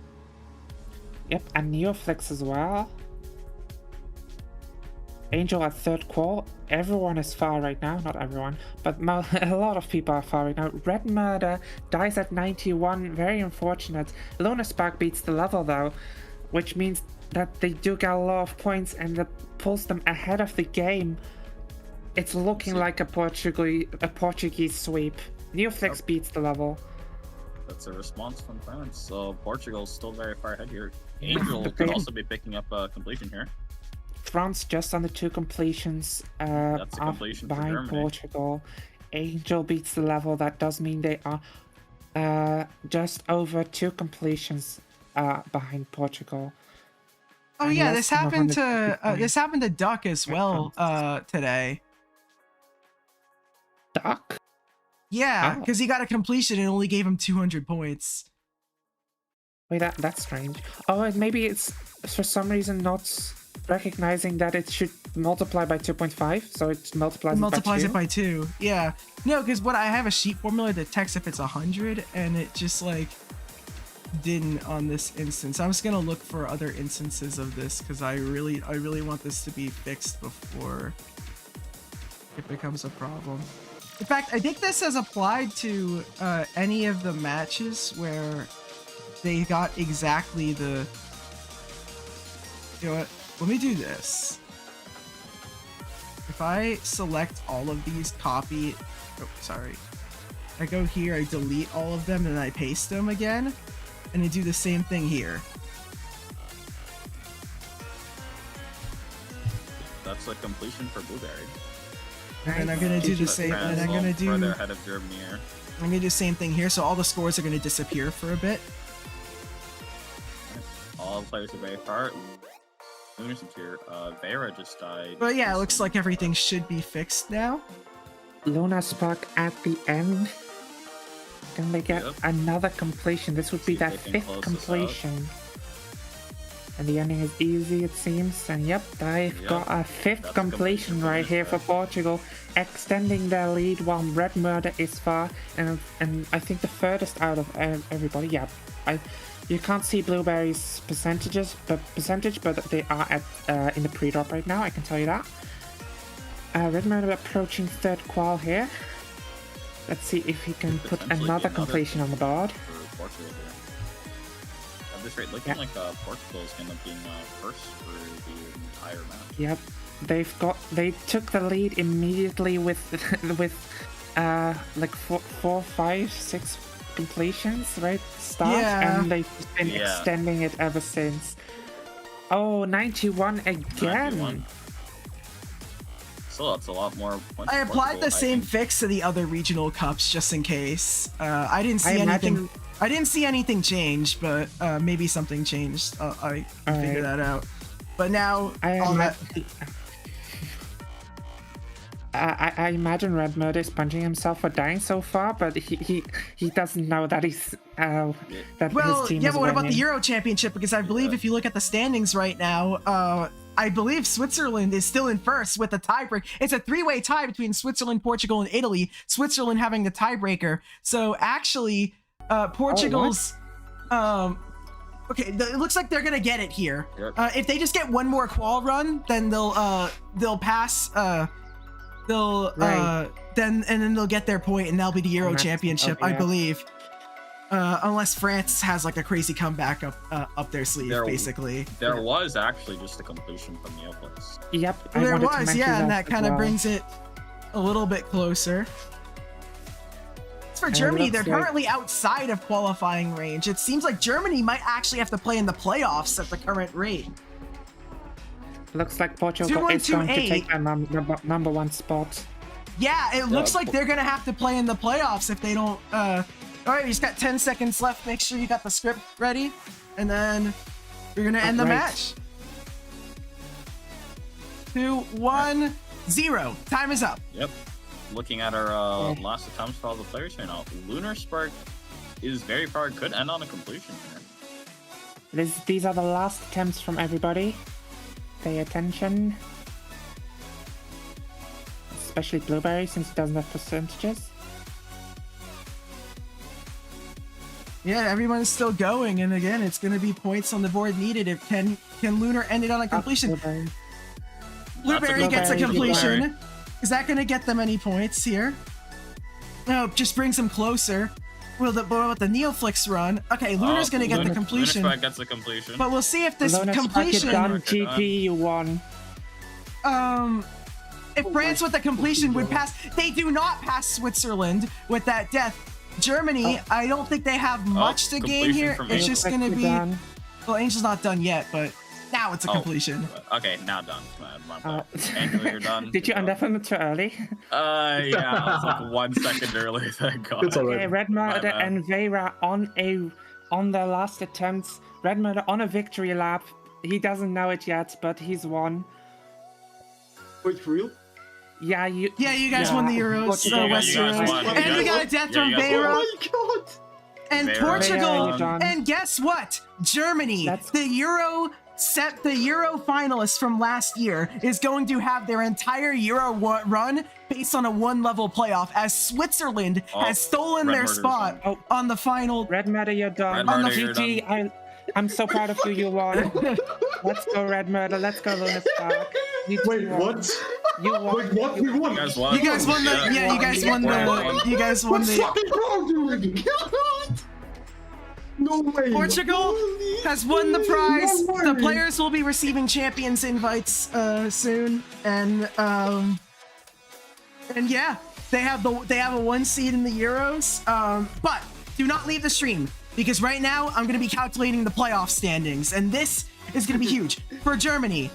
Yep, and Neoflex as well. Angel at third qual. Everyone is far right now. Not everyone, but a lot of people are far right now. Red Murder dies at 91. Very unfortunate. Lunar Spark beats the level though, which means that they do get a lot of points and that pulls them ahead of the game. It's looking like a Portuguese sweep. Neoflex beats the level. That's a response from France. So Portugal's still very far ahead here. Angel But could they- also be picking up a completion here. France just under 2 completions That's a completion for behind Germany. Portugal. Angel beats the level. That does mean they are just over 2 completions behind Portugal. Oh And yeah, less this than happened 150 to this happened to Duck as well today. Duck? Yeah, Oh. because he got a completion and only gave him 200 points. Wait, that's strange. Oh, and maybe it's for some reason not recognizing that it should multiply by 2.5, so it multiplies It by 2. Yeah. No, because what I have a sheet formula that detects if it's 100, and it just like didn't on this instance. I'm just gonna look for other instances of this because I really want this to be fixed before it becomes a problem. In fact, I think this has applied to any of the matches where they got exactly the. You know what? Let me do this. If I select all of these, copy. Oh, sorry. I go here, I delete all of them, and I paste them again, and I do the same thing here. That's a completion for Blueberry. And I'm gonna do the same. And I'm gonna do. further ahead of Germany here. I'm gonna do the same thing here. So all the scores are gonna disappear for a bit. All the players are very far. Lunar's here. Vera just died. But yeah, it looks like everything should be fixed now. Lunar Spark at the end. Can they get Yep. another completion? This would be See if that they can 5th close this out. completion. And the ending is easy, it seems. And yep, they've Yep, got a 5th that's a completion completion right here for finish. Portugal, extending their lead while Red Murder is far. And I think the furthest out of everybody. Yeah, you can't see Blueberry's percentage, but they are at in the pre-drop right now. I can tell you that. Red Murder approaching third qual here. Let's see if he can put Potentially another another completion on the board. For Portugal here. At this rate, looking Yeah. like Portugal is going to be first for the entire match. Yep, they took the lead immediately with like 4, 5, 6 completions, right? Start, Yeah. and they've been Yeah. extending it ever since. Oh, 91 again. 91. Still, that's a lot more points. I for applied Portugal, the I same think. fix to the other regional cups just in case. I didn't see I anything. imagine- I didn't see anything change, but maybe something changed. I can figure that out. But now, I imagine Red Murder is punching himself for dying so far, but he doesn't know that he's that well, his team yeah, is but what about the winning. Euro Championship? Because I believe if you look at the standings right now, I believe Switzerland is still in first with the tiebreak. It's a three-way tie between Switzerland, Portugal, and Italy. Switzerland having the tiebreaker. So actually, Portugal's. Okay, it looks like they're gonna get it here. Yep. If they just get one more qual run, then they'll pass. Then they'll get their point, and that'll be the Euro That's- Championship, okay. I believe. Unless France has like a crazy comeback up their sleeve, basically. There was actually just a completion from Neoplex. Yep, I There wanted to was, mention yeah, and that as kind of well. brings it a little bit closer. As for And it Germany, they're looks like- currently outside of qualifying range. It seems like Germany might actually have to play in the playoffs at the current rate. Looks like Portugal 2-1, is going to 2-8. take the number one spot. Yeah, it looks like they're gonna have to play in the playoffs if they don't. All right, you just got 10 seconds left. Make sure you got the script ready, and then we're gonna end the Right. match. 2, 1, 0. Time is up. Yep. Looking at our last attempts for all the players here now, Lunar Spark is very far. Could end on a completion here. These are the last attempts from everybody. Pay attention. Especially Blueberry, since he doesn't have percentages. Yeah, everyone's still going, and again, it's gonna be points on the board needed. If can Lunar end it on a completion? Blueberry. Blueberry gets a Blueberry, completion. Blueberry. Is that gonna get them any points here? No, just brings them closer. Well, what about the Neoflix run? Okay, Lunar's gonna get the completion. Lunar Spark gets a completion. But we'll see if this Luna Spark, completion. you're done. You're done. GG, you won. If France with the completion would pass, they do not pass Switzerland with that death. Germany, I don't think they have much to gain completion here. from It's Angel. just gonna You're be. done. Well, Angel's not done yet, but now it's a Oh. completion. Okay, now done. My bad. Angela, you're done. Did you You're undeafen it too early? Yeah, I was like 1 second early. Thank God. It's alright. Okay, Red Murder bad. and Vera on their last attempts. Red Murder on a victory lap. He doesn't know it yet, but he's won. Wait, for real? Yeah, you guys won the Euros, Portugal West you guys Euros. won. And You we guys got a won. death Yeah, from you guys Vera won. God! and Vera. Portugal. Vera, you're done. And guess what? Germany, That's- the Euro finalists from last year, is going to have their entire Euro run based on a one-level playoff, as Switzerland has stolen Red their Murder's spot done. on the final. Red Murder, you're done. Red Murder, you're GG, I'm so proud of you. You won. Let's go, Red Murder. Let's go, Luna Spark. You Wait, won. what? You won. Wait, what? We won! You guys won. You guys won the. Yeah, you guys won the. You guys won What's the. fucking wrong doing? No way! Portugal Holy has won the prize. no The way. players will be receiving champions invites soon, and yeah, they have a 1 seed in the Euros. But do not leave the stream, because right now I'm going to be calculating the playoff standings, and this is going to be huge for Germany.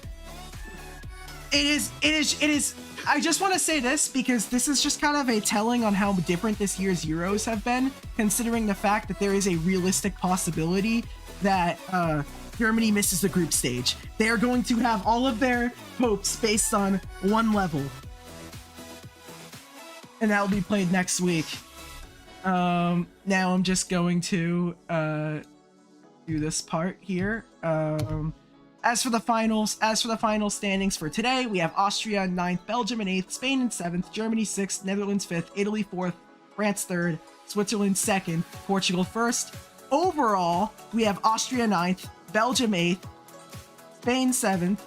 It is. I just want to say this because this is just kind of a telling on how different this year's Euros have been, considering the fact that there is a realistic possibility that Germany misses the group stage. They are going to have all of their hopes based on one level, and that will be played next week. Now I'm just going to do this part here. As for the final standings for today, we have Austria 9th, Belgium in 8th, Spain in 7th, Germany 6th, Netherlands 5th, Italy 4th, France 3rd, Switzerland 2nd, Portugal 1st. Overall, we have Austria 9th, Belgium 8th, Spain 7th,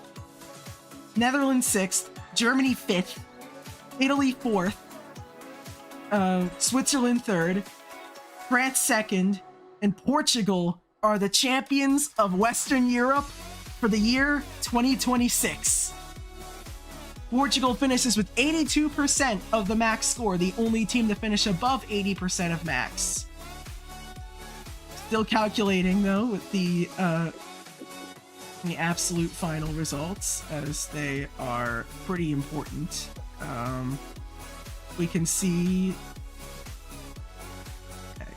Netherlands 6th, Germany 5th, Italy 4th, Switzerland 3rd, France 2nd, and Portugal are the champions of Western Europe for the year 2026. Portugal finishes with 82% of the max score, the only team to finish above 80% of max. Still calculating though with the the absolute final results, as they are pretty important. We can see. Okay.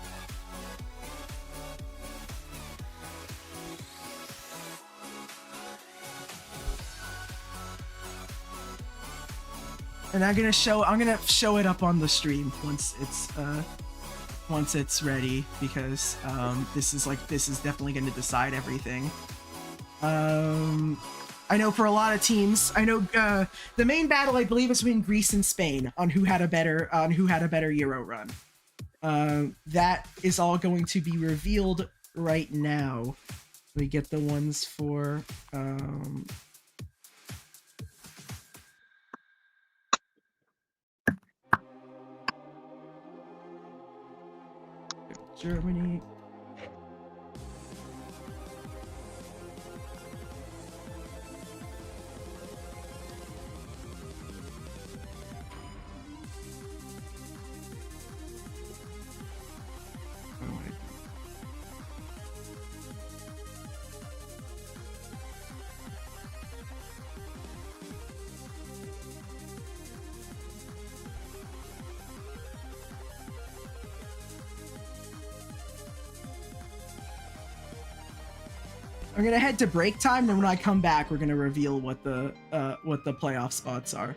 And I'm gonna show it up on the stream once it's ready, because this is definitely going to decide everything. I know for a lot of teams, the main battle, I believe, is between Greece and Spain on who had a better Euro run. That is all going to be revealed right now. We get the ones for Germany. I'm gonna head to break time, and when I come back, we're gonna reveal what the playoff spots are.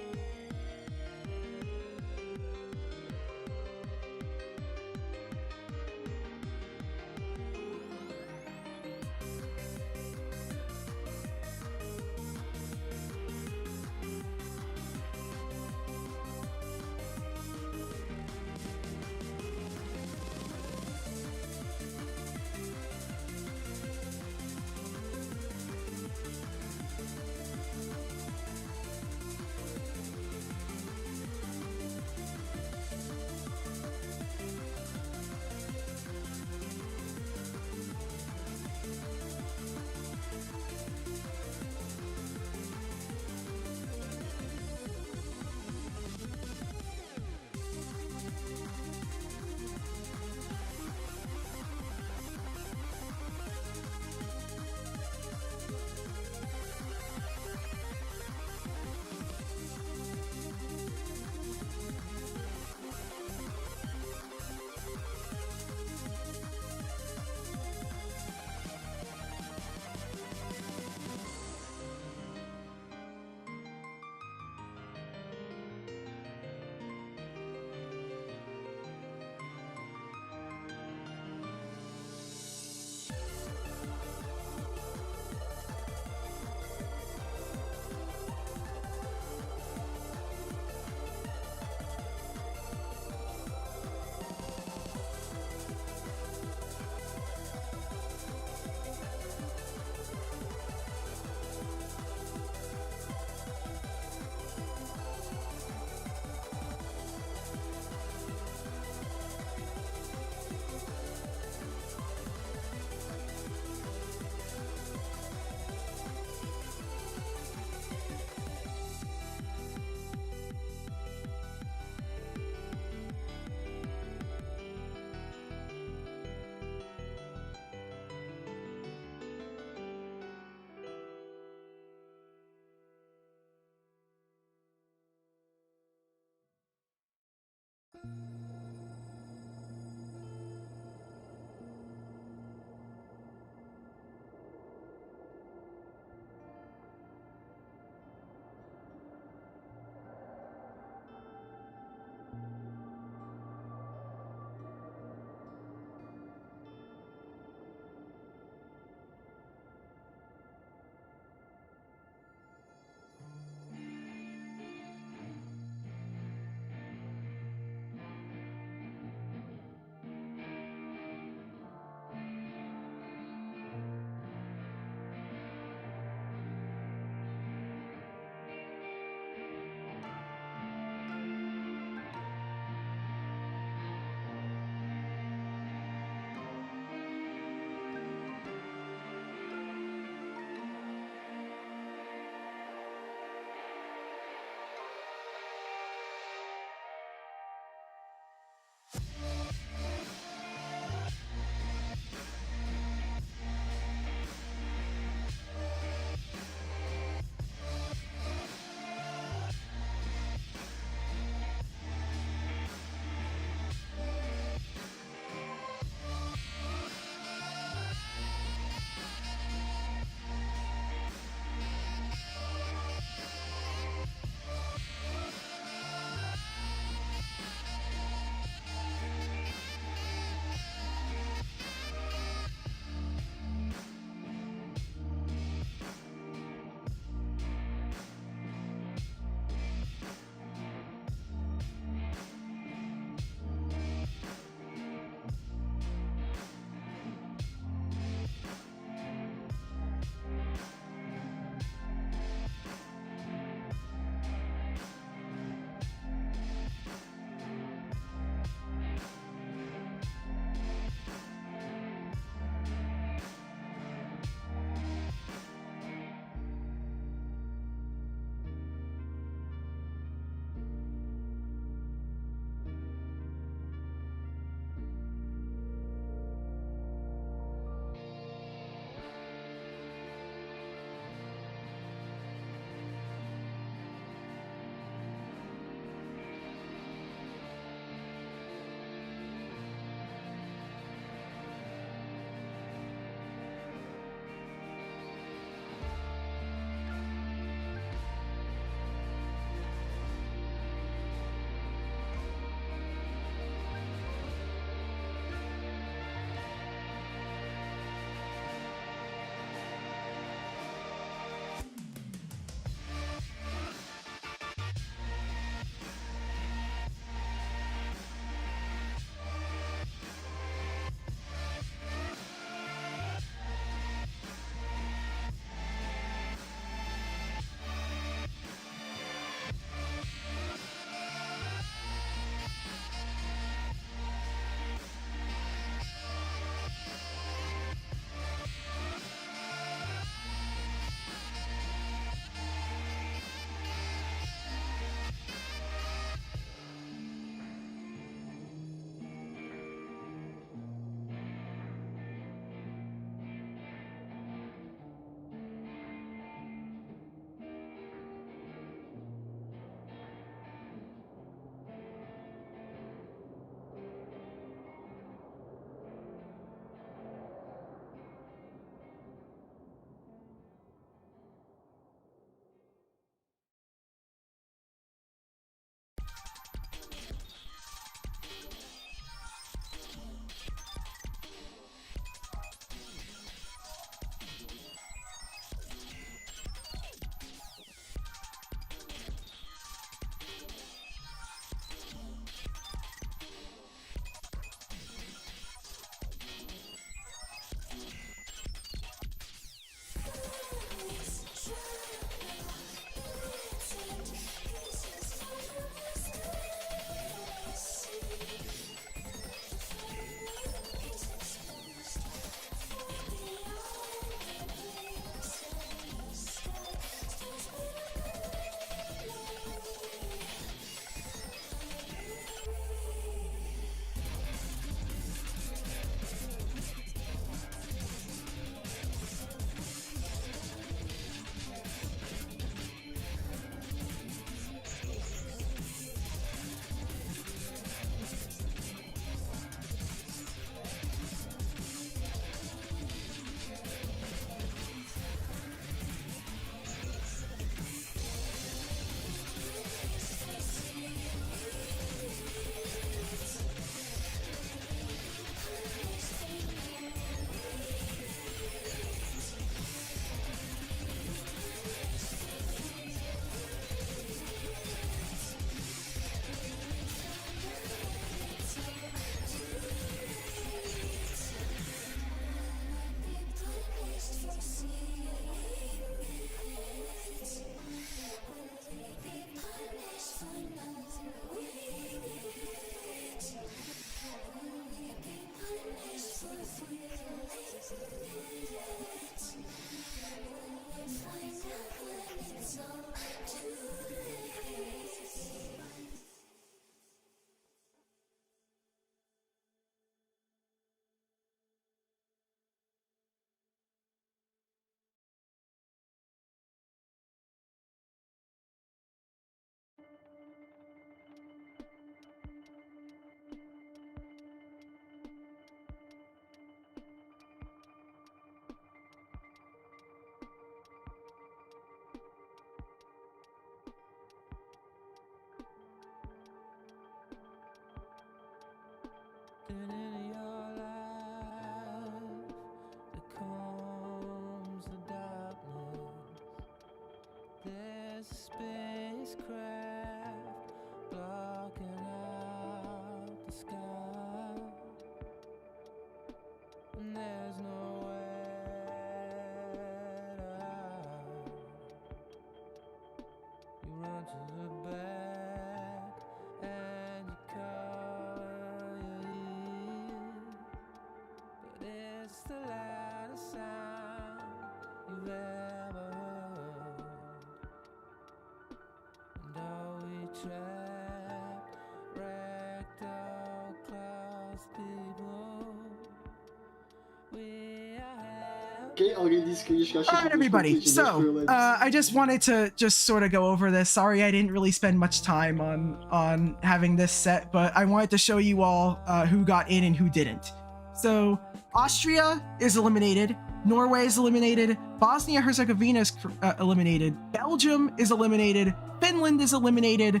Okay, I'll get these screenshots. All right, everybody. So, I just wanted to just sort of go over this. Sorry, I didn't really spend much time on having this set, but I wanted to show you all who got in and who didn't. So, Austria is eliminated. Norway is eliminated. Bosnia-Herzegovina is eliminated. Belgium is eliminated. Finland is eliminated.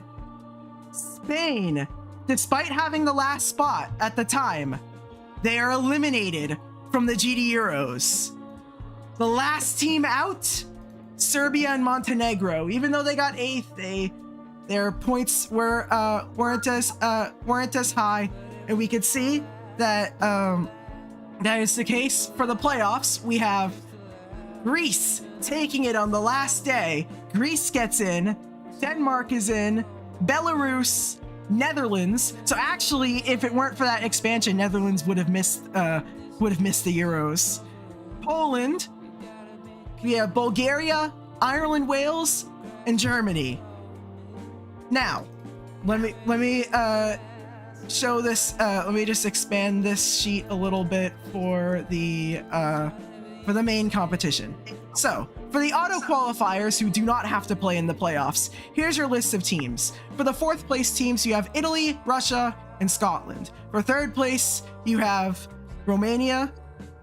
Spain, despite having the last spot at the time, they are eliminated from the GD Euros. The last team out, Serbia and Montenegro. Even though they got 8th, their points weren't as high, and we could see that that is the case for the playoffs. We have Greece taking it on the last day. Greece gets in, Denmark is in, Belarus, Netherlands. So actually, if it weren't for that expansion, Netherlands would have missed the Euros. Poland. We have Bulgaria, Ireland, Wales, and Germany. Now, let me show this. Let me just expand this sheet a little bit for the main competition. So, for the auto qualifiers who do not have to play in the playoffs, here's your list of teams. For the 4th place teams, you have Italy, Russia, and Scotland. For 3rd place, you have Romania,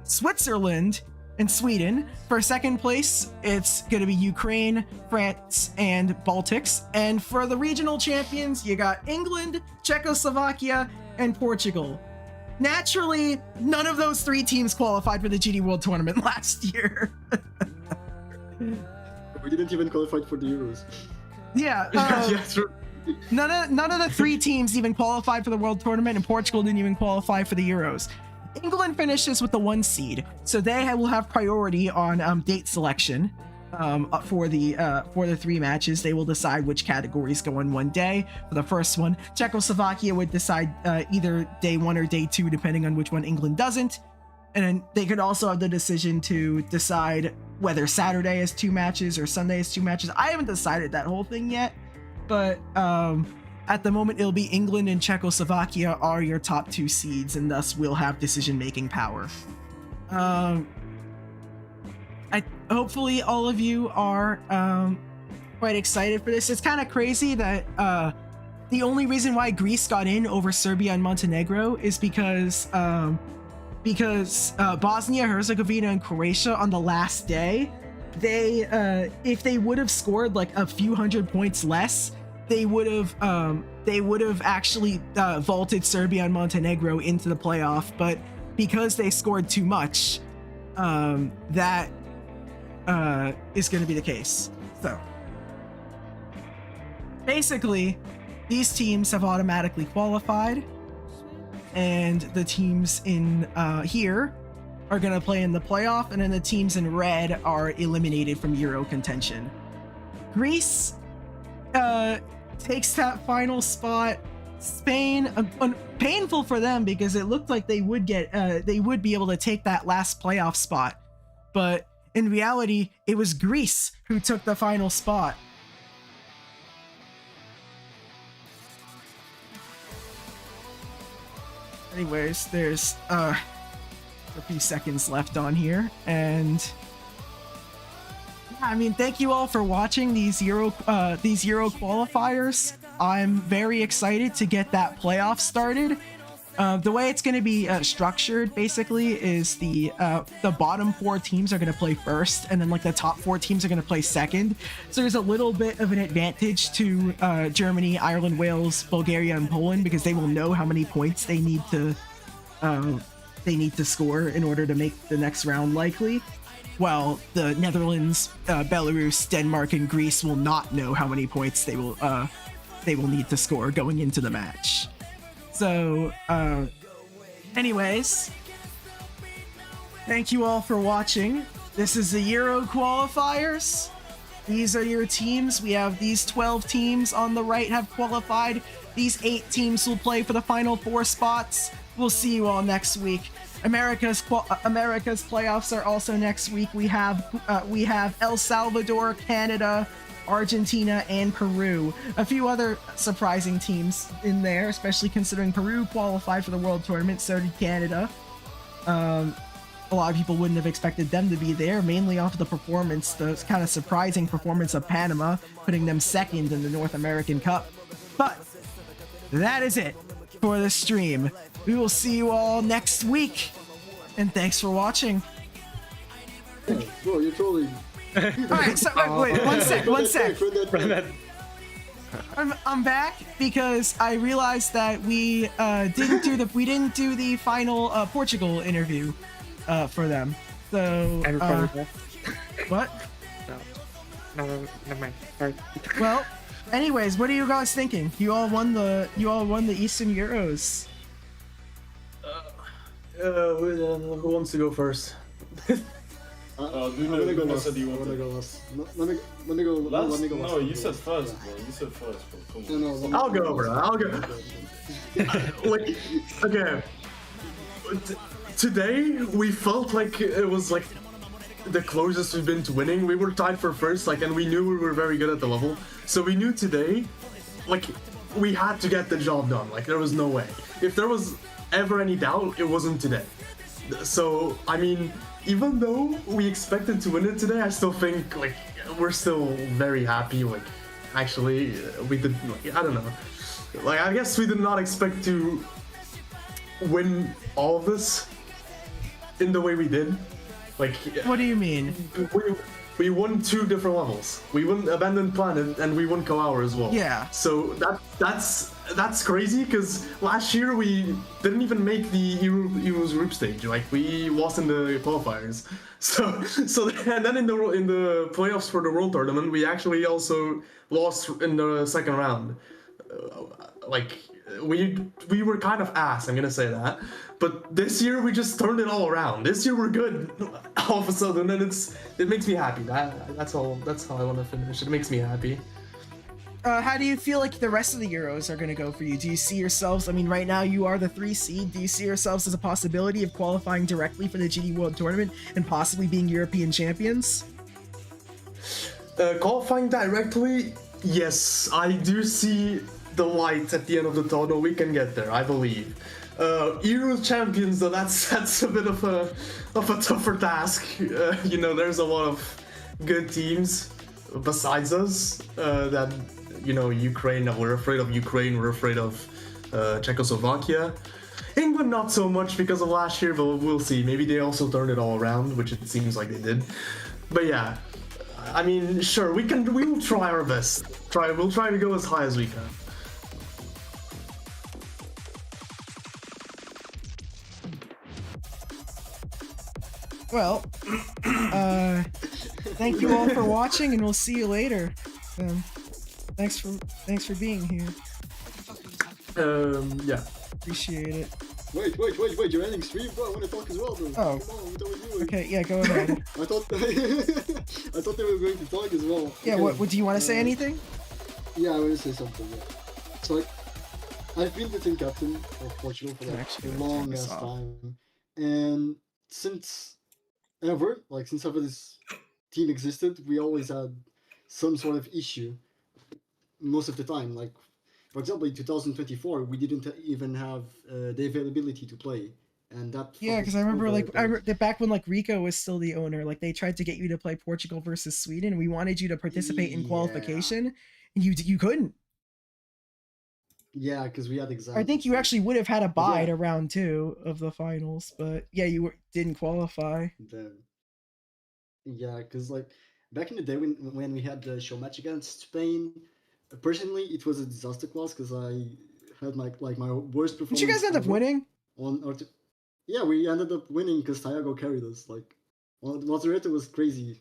Switzerland, and Sweden. For 2nd place, it's going to be Ukraine, France, and Baltics. And for the regional champions, you got England, Czechoslovakia, and Portugal. Naturally, none of those 3 teams qualified for the GD World Tournament last year. We didn't even qualify for the Euros. Yeah. Yeah, true. None of the 3 teams even qualified for the World Tournament, and Portugal didn't even qualify for the Euros. England finishes with the 1 seed, so they will have priority on date selection for the 3 matches. They will decide which categories go on one day. For the first one, Czechoslovakia would decide either day 1 or day 2, depending on which one England doesn't. And then they could also have the decision to decide whether Saturday is 2 matches or Sunday is 2 matches. I haven't decided that whole thing yet, but at the moment, it'll be England and Czechoslovakia are your top 2 seeds, and thus will have decision-making power. Hopefully all of you are quite excited for this. It's kind of crazy that the only reason why Greece got in over Serbia and Montenegro is because Bosnia, Herzegovina, and Croatia on the last day, they if they would have scored like a few hundred points less, they would have actually vaulted Serbia and Montenegro into the playoff, but because they scored too much, that is going to be the case. So basically, these teams have automatically qualified, and the teams in here are going to play in the playoff, and then the teams in red are eliminated from Euro contention. Greece takes that final spot. Spain, painful for them because it looked like they would be able to take that last playoff spot, but in reality, it was Greece who took the final spot. Anyways, there's a few seconds left on here, and I mean, thank you all for watching these Euro qualifiers. I'm very excited to get that playoff started. The way it's going to be structured, basically, is the bottom 4 teams are going to play first, and then like the top 4 teams are going to play second. So there's a little bit of an advantage to Germany, Ireland, Wales, Bulgaria, and Poland because they will know how many points they need to score in order to make the next round likely. While the Netherlands, Belarus, Denmark, and Greece will not know how many points they will need to score going into the match. So, anyways, thank you all for watching. This is the Euro qualifiers. These are your teams. We have these 12 teams on the right have qualified. These 8 teams will play for the final 4 spots. We'll see you all next week. America's playoffs are also next week. We have El Salvador, Canada, Argentina, and Peru. A few other surprising teams in there, especially considering Peru qualified for the World Tournament, so did Canada. a lot of people wouldn't have expected them to be there, mainly off of the performance, the kind of surprising performance of Panama, putting them second in the North American Cup. But that is it for the stream. We will see you all next week, and thanks for watching. Yeah, bro, you're trolling. Alright, so wait, one sec. I'm back because I realized that we didn't do the final Portugal interview for them. So what? No, never mind. Sorry. Well, anyways, what are you guys thinking? You all won the Eastern Euros. Who wants to go first? I'm gonna go last. said you I'm wanted- gonna go last. Let me go. Let me go last. No, you said first, bro. You said first, bro. Come on. No, I'll go, bro. I'll go. Like, okay. Today we felt like it was like the closest we've been to winning. We were tied for first, like, and we knew we were very good at the level. So we knew today, like, we had to get the job done. Like, there was no way. If there was ever any doubt, it wasn't today. So I mean, even though we expected to win it today, I still think like we're still very happy. Like, actually, we did. Like, I don't know. Like, I guess we did not expect to win all of this in the way we did. Like, What do you mean? we won 2 different levels. We won Abandoned Planet and we won Quaoar as well. Yeah. So that's crazy because last year we didn't even make the Euros group stage. Like, we lost in the qualifiers. So and then in the playoffs for the World Tournament we actually also lost in the second round. Like, we were kind of ass, I'm gonna say that. But this year we just turned it all around. This year we're good all of a sudden, and it makes me happy. That's how I want to finish. It makes me happy. How do you feel like the rest of the Euros are going to go for you? Do you see yourselves, I mean, right now you are the 3 seed. Do you see yourselves as a possibility of qualifying directly for the GD World Tournament and possibly being European champions? Qualifying directly, yes, I do see the light at the end of the tunnel. We can get there, I believe. Euro champions, though, that's a bit of a tougher task. You know, there's a lot of good teams besides us. That, you know, Ukraine. We're afraid of Ukraine. We're afraid of Czechoslovakia. England not so much because of last year, but we'll see. Maybe they also turned it all around, which it seems like they did. But yeah, I mean, sure, we will try our best. We'll try to go as high as we can. Well, thank you all for watching, and we'll see you later. Thanks for being here. Yeah. Appreciate it. Wait, you're ending stream, bro. I want to talk as well, bro. Oh. Come on, what are we doing? Okay, yeah, go ahead. I thought they were going to talk as well. Yeah, Okay. what do you want to say anything? Yeah, I want to say something. Yeah. So, like, I've been the team captain of Portugal for like Actually, a I'm gonna turn long this ass off. time, and since ever this team existed, we always had some sort of issue. Most of the time, like, for example, in 2024, we didn't even have the availability to play, and that. Yeah, because I remember back when like Rico was still the owner, like they tried to get you to play Portugal versus Sweden, and we wanted you to participate in Yeah. qualification, and you couldn't. Yeah, because we had exams. I think you actually would have had a bye Yeah. to round 2 of the finals, but yeah, didn't qualify. Yeah, because like back in the day when we had the show match against Spain, personally it was a disaster class because I had my worst performance. Did you guys end up ever winning? Yeah, we ended up winning because Thiago carried us. Like, Mazareta was crazy.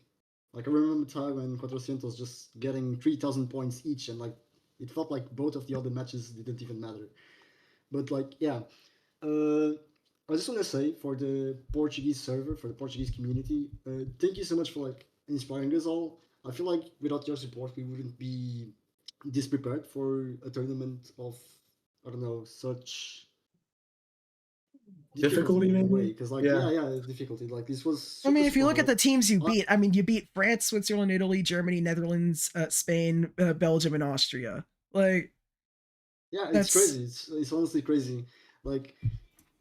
Like, I remember Thiago and Quatrocientos just getting 3,000 points each, and like it felt like both of the other matches didn't even matter. But like, yeah, I just want to say for the Portuguese server, for the Portuguese community, thank you so much for like inspiring us all. I feel like without your support, we wouldn't be this prepared for a tournament of, I don't know, such Difficulty, in a maybe? way. Because like, yeah, difficulty. Like, this was. I mean, super if you look at the hard. teams you beat, I mean, you beat France, Switzerland, Italy, Germany, Netherlands, Spain, Belgium, and Austria. Like, Yeah, that's- it's crazy. It's honestly crazy. Like,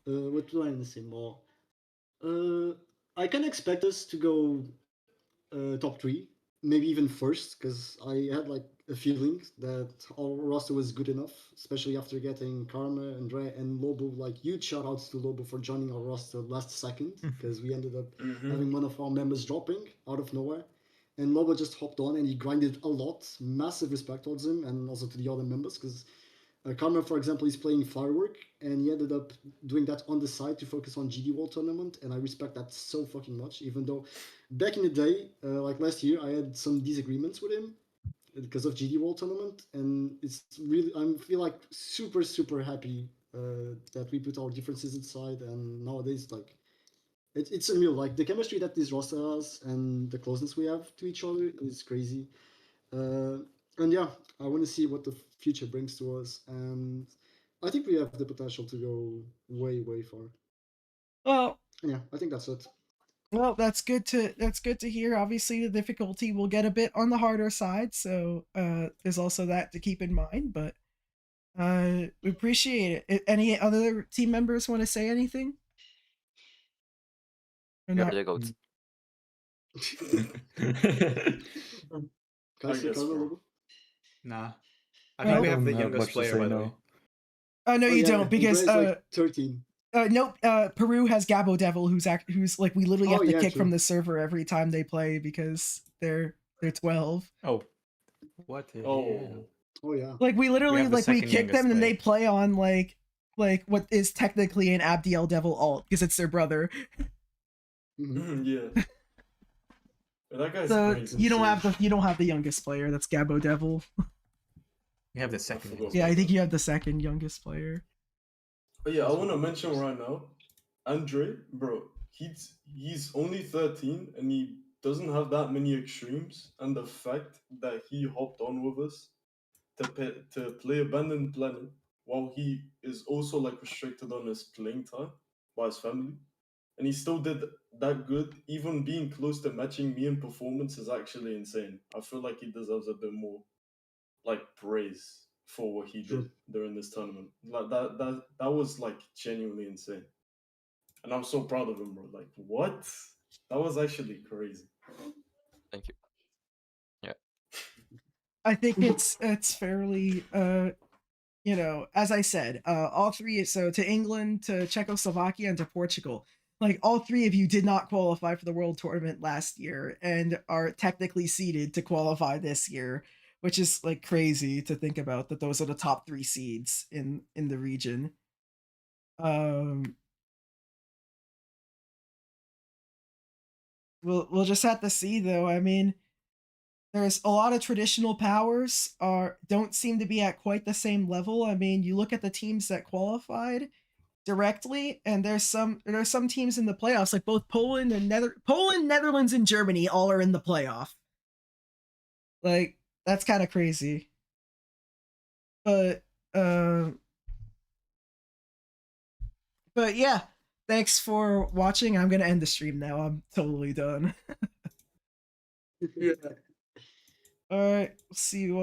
what do I want to say more? I can expect us to go top 3, maybe even first, because I had like a feeling that our roster was good enough, especially after getting Karma, Andre, and Lobo. Like huge shout outs to Lobo for joining our roster last second, because we ended up having one of our members dropping out of nowhere. And Lobo just hopped on and he grinded a lot. Massive respect towards him and also to the other members, because Karma, for example, is playing Firework, and he ended up doing that on the side to focus on GDWT tournament, and I respect that so fucking much. Even though back in the day, like last year, I had some disagreements with him because of GDWT tournament, and it's really I feel like super happy that we put our differences aside, and nowadays like it's unreal. Like the chemistry that this roster has and the closeness we have to each other is crazy. And yeah, I want to see what the future brings to us, and I think we have the potential to go way far. Well, And yeah, I think that's it. well, that's good to hear. Obviously, the difficulty will get a bit on the harder side, so there's also that to keep in mind. But we appreciate it. Any other team members want to say anything? Or You're not? the goat. Can I say guess Karma so. Lobo? Nah. I Well- think we have the Don't have youngest much to player, say by the now. way. No, Oh, you yeah, don't, because Andre's like 13. nope. Peru has Gabo Devil, who's like we literally Oh, have to yeah, kick true. from the server every time they play because they're 12. Oh. What the Oh. hell? Oh yeah. Like we literally have the like we second kick them youngest and player. they play on like what is technically an Abdiel Devil alt because it's their brother. Mhm. Yeah. That guy's So crazy. you don't have the youngest player. That's Gabo Devil. We have the second forgot. youngest. Yeah, I think you have the second youngest player. But yeah, I want to mention right now, Andre, bro, he's only 13 and he doesn't have that many extremes, and the fact that he hopped on with us to play Abandoned Planet while he is also like restricted on his playing time by his family, and he still did that good, even being close to matching me in performance is actually insane. I feel like he deserves a bit more like praise for what he did True. during this tournament. Like that was like genuinely insane. And I'm so proud of him, bro. Like what? That was actually crazy. Thank you. I think it's fairly you know, as I said, all three, so to England, to Czechoslovakia, and to Portugal, like all three of you did not qualify for the World Tournament last year and are technically seeded to qualify this year, which is like crazy to think about that those are the top 3 seeds in the region. We'll just have to see though. I mean, there's a lot of traditional powers don't seem to be at quite the same level. I mean, you look at the teams that qualified directly, and there's some teams in the playoffs, like both Poland, Netherlands, and Germany all are in the playoff. Like that's kind of crazy. But yeah, thanks for watching. I'm gonna end the stream now. I'm totally done. Yeah. All right, see you all.